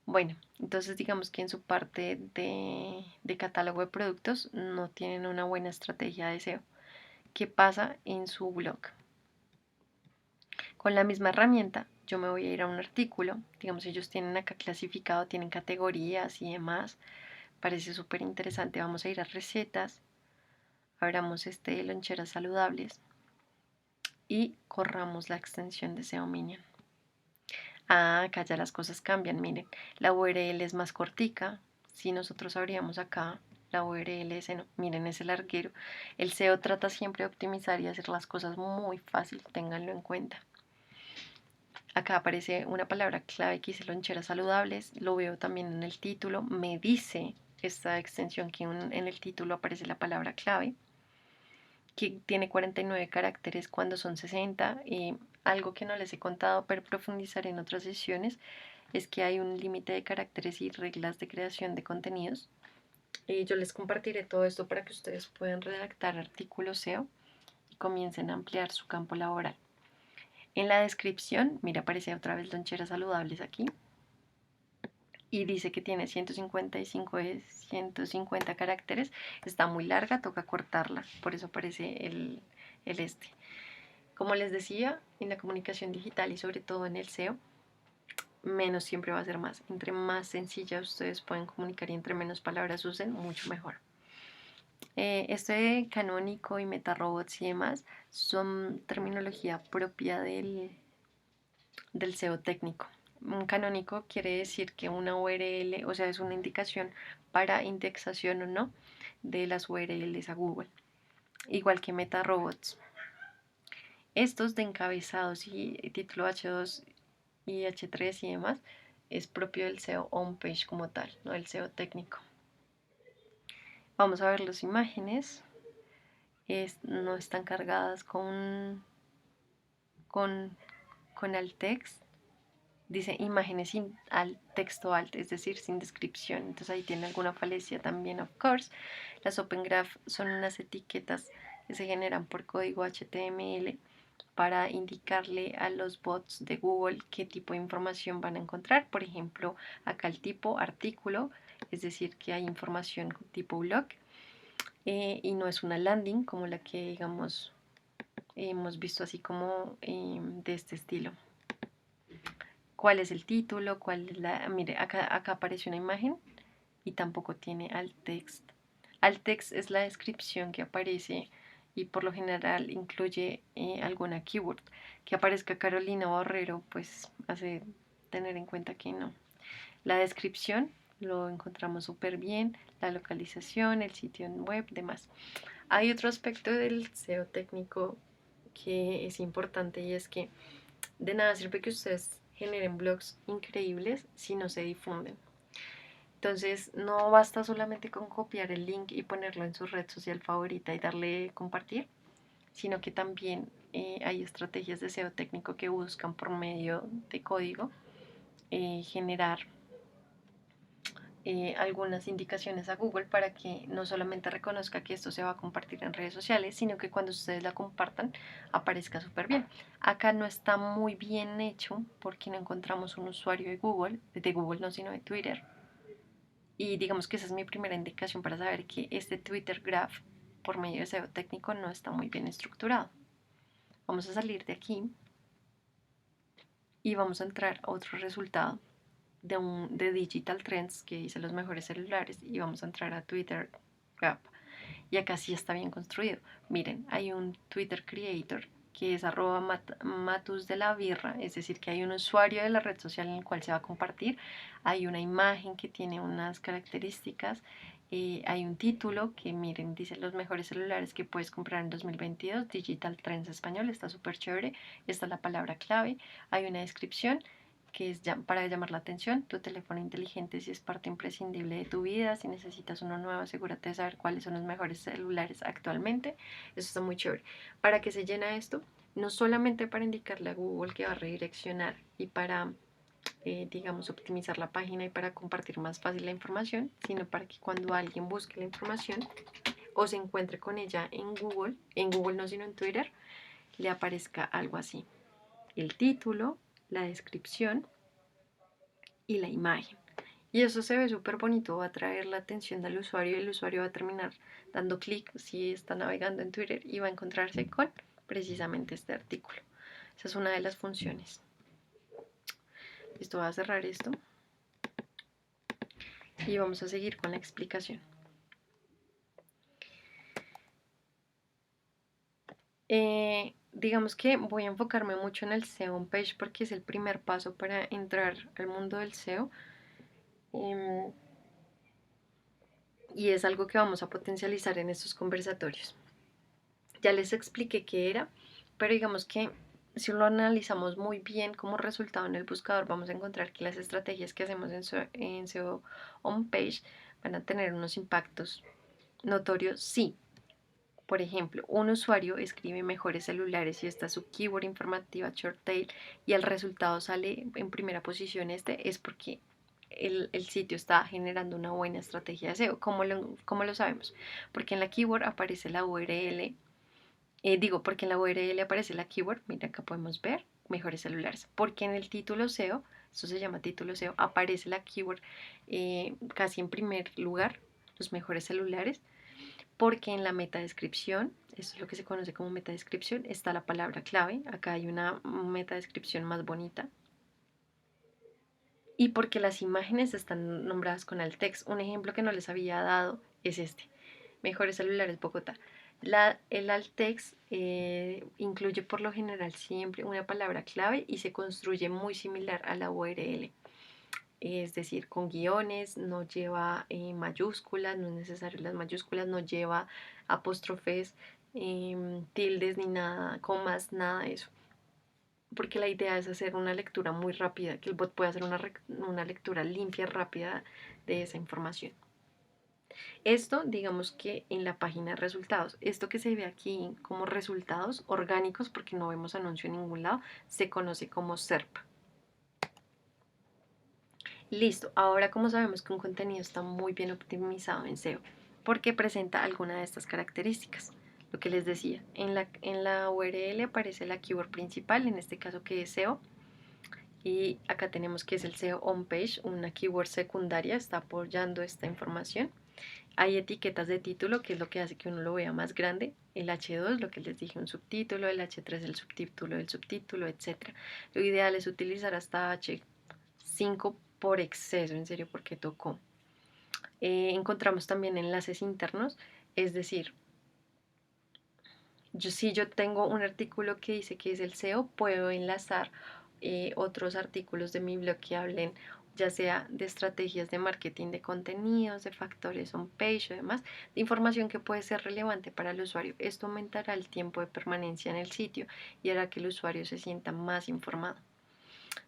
Bueno, entonces digamos que en su parte de catálogo de productos no tienen una buena estrategia de SEO. ¿Qué pasa en su blog? Con la misma herramienta, yo me voy a ir a un artículo. Digamos, ellos tienen acá clasificado, tienen categorías y demás. Parece súper interesante. Vamos a ir a recetas. Abramos este de loncheras saludables. Y corramos la extensión de SEO Minion. Acá ya las cosas cambian. Miren, la URL es más cortica. Si nosotros abríamos acá la URL, ese no, miren, es el larguero. El SEO trata siempre de optimizar y hacer las cosas muy fácil, ténganlo en cuenta. Acá aparece una palabra clave que dice loncheras saludables, lo veo también en el título, me dice esta extensión que en el título aparece la palabra clave, que tiene 49 caracteres cuando son 60. Algo que no les he contado, pero profundizaré en otras sesiones, es que hay un límite de caracteres y reglas de creación de contenidos. Y yo les compartiré todo esto para que ustedes puedan redactar artículos SEO y comiencen a ampliar su campo laboral. En la descripción, mira, aparece otra vez loncheras saludables aquí. Y dice que tiene 155 de 150 caracteres. Está muy larga, toca cortarla. Por eso aparece el este. Como les decía, en la comunicación digital y sobre todo en el SEO, menos siempre va a ser más. Entre más sencilla ustedes pueden comunicar y entre menos palabras usen, mucho mejor. Esto de canónico y metarobots y demás son terminología propia del SEO técnico. Un canónico quiere decir que una URL, o sea, es una indicación para indexación o no de las URLs a Google. Igual que metarobots. Estos de encabezados y título H2 y H3 y demás es propio del SEO on-page como tal, no del SEO técnico. Vamos a ver las imágenes. No están cargadas con alt text. Dice imágenes sin texto alt, es decir, sin descripción. Entonces ahí tiene alguna falencia también, of course. Las Open Graph son unas etiquetas que se generan por código HTML para indicarle a los bots de Google qué tipo de información van a encontrar. Por ejemplo, acá el tipo artículo, es decir, que hay información tipo blog, y no es una landing como la que, digamos, hemos visto así como de este estilo. ¿Cuál es el título? ¿Cuál es la...? Mire, acá aparece una imagen y tampoco tiene alt text. Alt text es la descripción que aparece y por lo general incluye alguna keyword. Que aparezca Carolina Borrero, pues hace tener en cuenta que no. La descripción lo encontramos súper bien, la localización, el sitio en web, demás. Hay otro aspecto del SEO técnico que es importante y es que de nada sirve que ustedes generen blogs increíbles si no se difunden. Entonces no basta solamente con copiar el link y ponerlo en su red social favorita y darle compartir, sino que también hay estrategias de SEO técnico que buscan por medio de código generar algunas indicaciones a Google para que no solamente reconozca que esto se va a compartir en redes sociales, sino que cuando ustedes la compartan aparezca súper bien. Acá no está muy bien hecho porque no encontramos un usuario de Google no, sino de Twitter. Y digamos que esa es mi primera indicación para saber que este Twitter Graph por medio de SEO técnico no está muy bien estructurado. Vamos a salir de aquí y vamos a entrar a otro resultado de Digital Trends que dice los mejores celulares y vamos a entrar a Twitter Graph. Y acá sí está bien construido. Miren, hay un Twitter Creator que es @matus de la birra, es decir, que hay un usuario de la red social en el cual se va a compartir, hay una imagen que tiene unas características, hay un título que miren, dice los mejores celulares que puedes comprar en 2022, Digital Trends Español, está súper chévere, está la palabra clave, hay una descripción que es para llamar la atención, tu teléfono inteligente si es parte imprescindible de tu vida, si necesitas uno nuevo, asegúrate de saber cuáles son los mejores celulares actualmente, eso está muy chévere. ¿Para qué se llena esto? No solamente para indicarle a Google que va a redireccionar y para, digamos, optimizar la página y para compartir más fácil la información, sino para que cuando alguien busque la información o se encuentre con ella en Google no, sino en Twitter, le aparezca algo así. El título, la descripción y la imagen. Y eso se ve súper bonito, va a atraer la atención del usuario y el usuario va a terminar dando clic si está navegando en Twitter y va a encontrarse con precisamente este artículo. Esa es una de las funciones. Listo, voy a cerrar esto y vamos a seguir con la explicación. Digamos que voy a enfocarme mucho en el SEO on page porque es el primer paso para entrar al mundo del SEO. y es algo que vamos a potencializar en estos conversatorios. Ya les expliqué qué era, pero digamos que si lo analizamos muy bien como resultado en el buscador, vamos a encontrar que las estrategias que hacemos en SEO on page van a tener unos impactos notorios, sí. Por ejemplo, un usuario escribe mejores celulares y está su keyword informativa short tail y el resultado sale en primera posición, es porque el sitio está generando una buena estrategia de SEO. ¿Cómo lo sabemos? Porque en la keyword aparece la URL, porque en la URL aparece la keyword, mira acá podemos ver mejores celulares, porque en el título SEO, esto se llama título SEO, aparece la keyword casi en primer lugar, los mejores celulares, porque en la metadescripción, esto es lo que se conoce como metadescripción, está la palabra clave, acá hay una metadescripción más bonita, y porque las imágenes están nombradas con alt text. Un ejemplo que no les había dado es este, mejores celulares Bogotá. El alt text incluye por lo general siempre una palabra clave y se construye muy similar a la URL. Es decir, con guiones, no lleva mayúsculas, no es necesario las mayúsculas, no lleva apóstrofes, tildes ni nada, comas, nada de eso. Porque la idea es hacer una lectura muy rápida, que el bot pueda hacer una lectura limpia, rápida de esa información. Esto, digamos que en la página de resultados, esto que se ve aquí como resultados orgánicos, porque no vemos anuncio en ningún lado, se conoce como SERP. Listo, ahora como sabemos que un contenido está muy bien optimizado en SEO, porque presenta alguna de estas características. Lo que les decía, en la URL aparece la keyword principal, en este caso que es SEO, y acá tenemos que es el SEO on page, una keyword secundaria, está apoyando esta información. Hay etiquetas de título, que es lo que hace que uno lo vea más grande. El H2, lo que les dije, un subtítulo. El H3, el subtítulo del subtítulo, etc. Lo ideal es utilizar hasta H5 por exceso, en serio, porque tocó. Encontramos también enlaces internos, es decir, si yo tengo un artículo que dice que es el SEO, puedo enlazar otros artículos de mi blog que hablen ya sea de estrategias de marketing de contenidos, de factores on page o demás, de información que puede ser relevante para el usuario. Esto aumentará el tiempo de permanencia en el sitio y hará que el usuario se sienta más informado.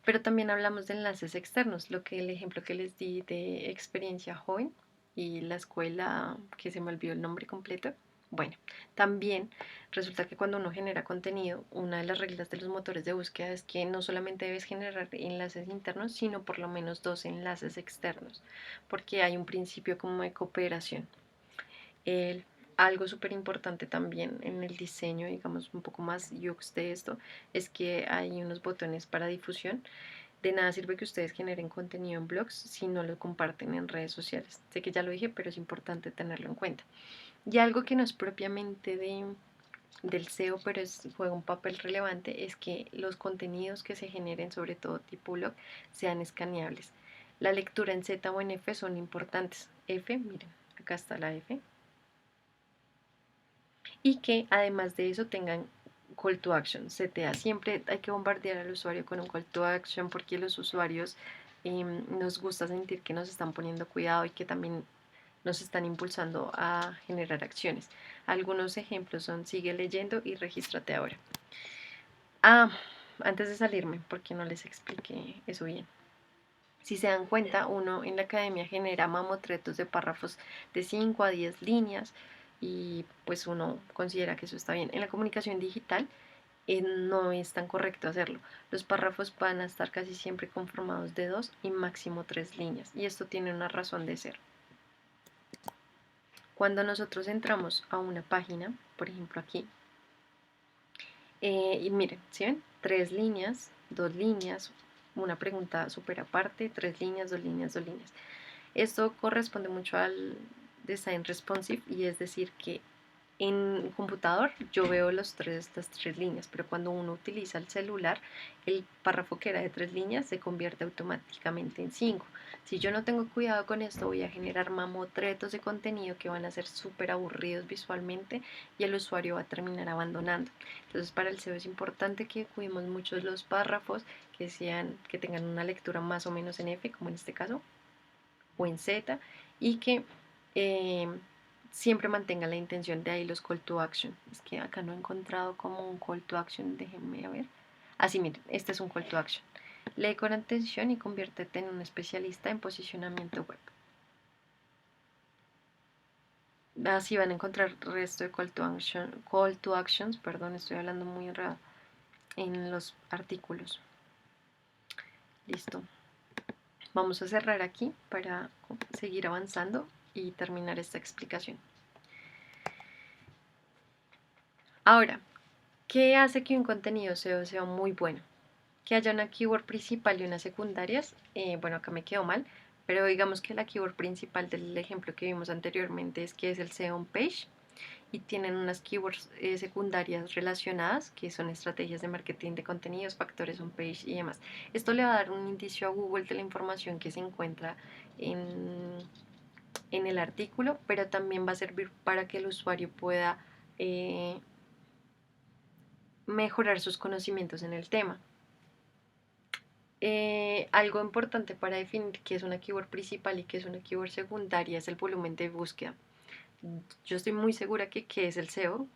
Pero también hablamos de enlaces externos, el ejemplo que les di de experiencia joven y la escuela que se me olvidó el nombre completo. Bueno, también resulta que cuando uno genera contenido, una de las reglas de los motores de búsqueda es que no solamente debes generar enlaces internos, sino por lo menos 2 enlaces externos, porque hay un principio como de cooperación. El, Algo súper importante también en el diseño, digamos un poco más UX de esto, es que hay unos botones para difusión. De nada sirve que ustedes generen contenido en blogs si no lo comparten en redes sociales. Sé que ya lo dije, pero es importante tenerlo en cuenta. Y algo que no es propiamente del SEO, pero juega un papel relevante, es que los contenidos que se generen, sobre todo tipo blog, sean escaneables. La lectura en Z o en F son importantes. F, miren, acá está la F. Y que además de eso tengan call to action, CTA. Siempre hay que bombardear al usuario con un call to action porque los usuarios nos gusta sentir que nos están poniendo cuidado y que también nos están impulsando a generar acciones. Algunos ejemplos son sigue leyendo y regístrate ahora. Antes de salirme, porque no les expliqué eso bien. Si se dan cuenta, uno en la academia genera mamotretos de párrafos de 5 a 10 líneas y pues uno considera que eso está bien. En la comunicación digital no es tan correcto hacerlo. Los párrafos van a estar casi siempre conformados de 2 y máximo 3 líneas y esto tiene una razón de ser. Cuando nosotros entramos a una página, por ejemplo aquí, y miren, ¿sí ven? 3 líneas, 2 líneas, una pregunta súper aparte, 3 líneas, 2 líneas, 2 líneas. Esto corresponde mucho al design responsive y es decir que en computador yo veo las tres líneas, pero cuando uno utiliza el celular, el párrafo que era de 3 líneas se convierte automáticamente en 5. Si yo no tengo cuidado con esto, voy a generar mamotretos de contenido que van a ser súper aburridos visualmente y el usuario va a terminar abandonando. Entonces, para el SEO es importante que cuidemos mucho los párrafos, que tengan una lectura más o menos en F, como en este caso, o en Z, y que eh, siempre mantenga la intención, de ahí los call to action. Es que acá no he encontrado como un call to action, déjenme ver. Así, miren, este es un call to action. Lee con atención y conviértete en un especialista en posicionamiento web. Así van a encontrar el resto de call to actions, perdón, estoy hablando muy enredado, en los artículos. Listo. Vamos a cerrar aquí para seguir avanzando y terminar esta explicación. Ahora, ¿qué hace que un contenido SEO sea muy bueno? Que haya una keyword principal y unas secundarias. Bueno, acá me quedó mal, pero digamos que la keyword principal del ejemplo que vimos anteriormente es que es el SEO on page, y tienen unas keywords secundarias relacionadas, que son estrategias de marketing de contenidos, factores on page y demás. Esto le va a dar un indicio a Google de la información que se encuentra en el artículo, pero también va a servir para que el usuario pueda eh, mejorar sus conocimientos en el tema. Algo importante para definir qué es una keyword principal y qué es una keyword secundaria es el volumen de búsqueda. Yo estoy muy segura que qué es el SEO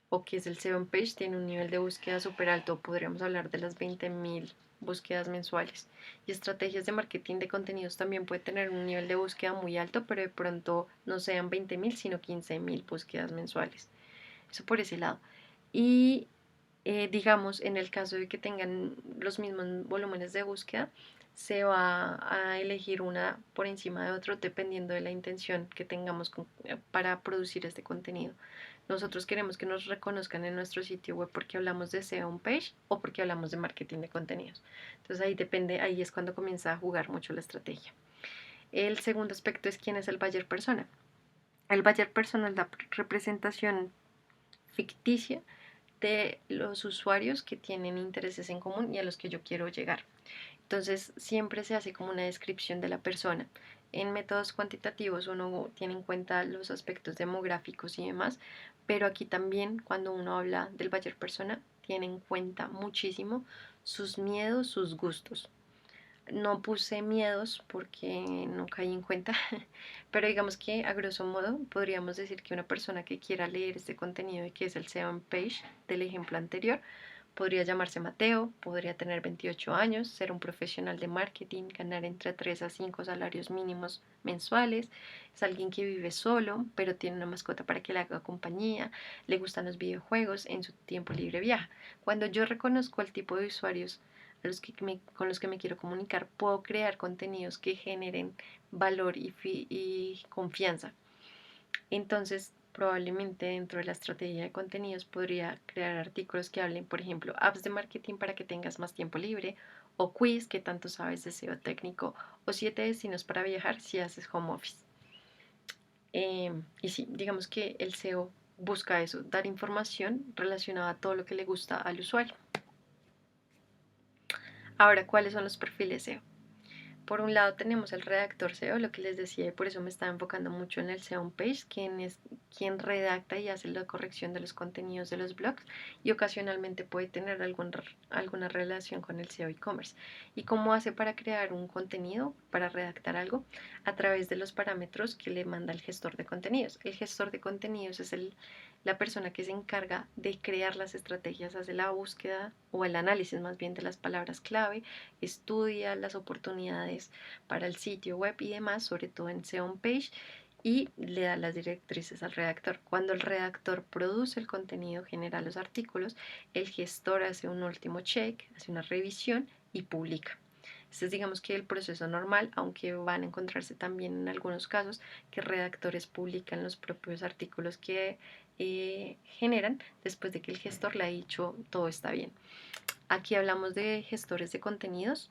o qué es el SEO on page tiene un nivel de búsqueda súper alto. Podríamos hablar de las 20.000 búsquedas mensuales. Y estrategias de marketing de contenidos también puede tener un nivel de búsqueda muy alto, pero de pronto no sean 20.000, sino 15.000 búsquedas mensuales. Eso por ese lado. Y digamos, en el caso de que tengan los mismos volúmenes de búsqueda, se va a elegir una por encima de otro dependiendo de la intención que tengamos para producir este contenido. Nosotros queremos que nos reconozcan en nuestro sitio web porque hablamos de SEO on page o porque hablamos de marketing de contenidos. Entonces ahí depende, ahí es cuando comienza a jugar mucho la estrategia. El segundo aspecto es quién es el buyer persona. El buyer persona es la representación ficticia de los usuarios que tienen intereses en común y a los que yo quiero llegar. Entonces siempre se hace como una descripción de la persona. En métodos cuantitativos uno tiene en cuenta los aspectos demográficos y demás, pero aquí también cuando uno habla del buyer persona tiene en cuenta muchísimo sus miedos, sus gustos. No puse miedos porque no caí en cuenta, pero digamos que a grosso modo podríamos decir que una persona que quiera leer este contenido y que es el SEO page del ejemplo anterior, podría llamarse Mateo, podría tener 28 años, ser un profesional de marketing, ganar entre 3 a 5 salarios mínimos mensuales, es alguien que vive solo, pero tiene una mascota para que le haga compañía, le gustan los videojuegos, en su tiempo libre viaja. Cuando yo reconozco el tipo de usuarios con los que me quiero comunicar, puedo crear contenidos que generen valor y confianza. Entonces, probablemente dentro de la estrategia de contenidos podría crear artículos que hablen, por ejemplo, apps de marketing para que tengas más tiempo libre, o quiz, que tanto sabes de SEO técnico, o 7 destinos para viajar si haces home office. Y sí, digamos que el SEO busca eso, dar información relacionada a todo lo que le gusta al usuario. Ahora, ¿cuáles son los perfiles SEO? Por un lado tenemos el redactor SEO, lo que les decía, y por eso me estaba enfocando mucho en el SEO page, quien redacta y hace la corrección de los contenidos de los blogs, y ocasionalmente puede tener alguna relación con el SEO e-commerce. ¿Y cómo hace para crear un contenido, para redactar algo? A través de los parámetros que le manda el gestor de contenidos. El gestor de contenidos es la persona que se encarga de crear las estrategias, hace la búsqueda o el análisis más bien de las palabras clave, estudia las oportunidades para el sitio web y demás, sobre todo en SEO page, y le da las directrices al redactor. Cuando el redactor produce el contenido, genera los artículos, el gestor hace un último check, hace una revisión y publica. Este es, digamos, que el proceso normal, aunque van a encontrarse también en algunos casos que redactores publican los propios artículos que generan después de que el gestor le ha dicho todo está bien. Aquí hablamos de gestores de contenidos,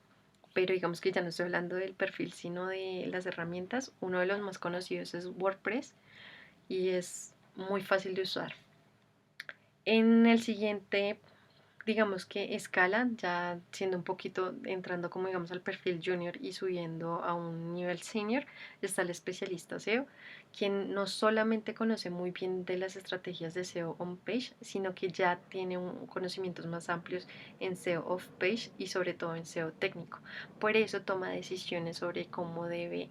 pero digamos que ya no estoy hablando del perfil, sino de las herramientas. Uno de los más conocidos es WordPress y es muy fácil de usar. En el siguiente, digamos que escala, ya siendo un poquito entrando como digamos al perfil junior y subiendo a un nivel senior, está el especialista SEO, quien no solamente conoce muy bien de las estrategias de SEO on page, sino que ya tiene conocimientos más amplios en SEO off page y sobre todo en SEO técnico. Por eso toma decisiones sobre cómo debe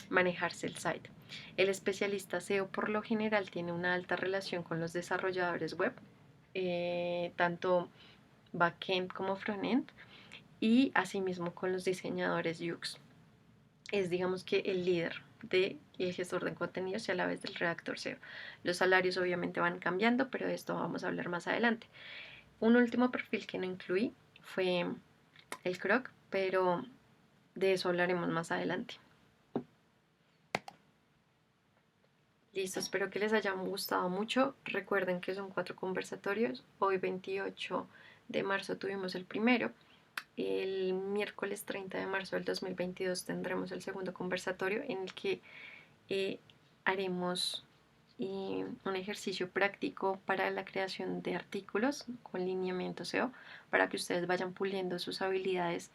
manejarse el site. El especialista SEO por lo general tiene una alta relación con los desarrolladores web, tanto backend como frontend, y asimismo con los diseñadores UX. Es, digamos, que el líder del gestor de contenidos y a la vez del redactor SEO. Los salarios obviamente van cambiando, pero de esto vamos a hablar más adelante. Un último perfil que no incluí fue el CROC, pero de eso hablaremos más adelante. Listo, espero que les haya gustado mucho. Recuerden que son 4 conversatorios. Hoy 28 de marzo tuvimos el primero. El miércoles 30 de marzo del 2022 tendremos el segundo conversatorio en el que haremos un ejercicio práctico para la creación de artículos con lineamiento SEO para que ustedes vayan puliendo sus habilidades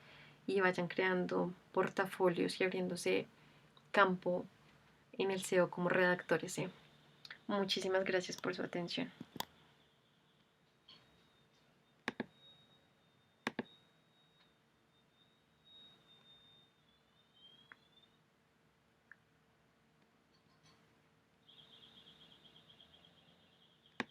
y vayan creando portafolios y abriéndose campo en el SEO como redactores SEO. Muchísimas gracias por su atención.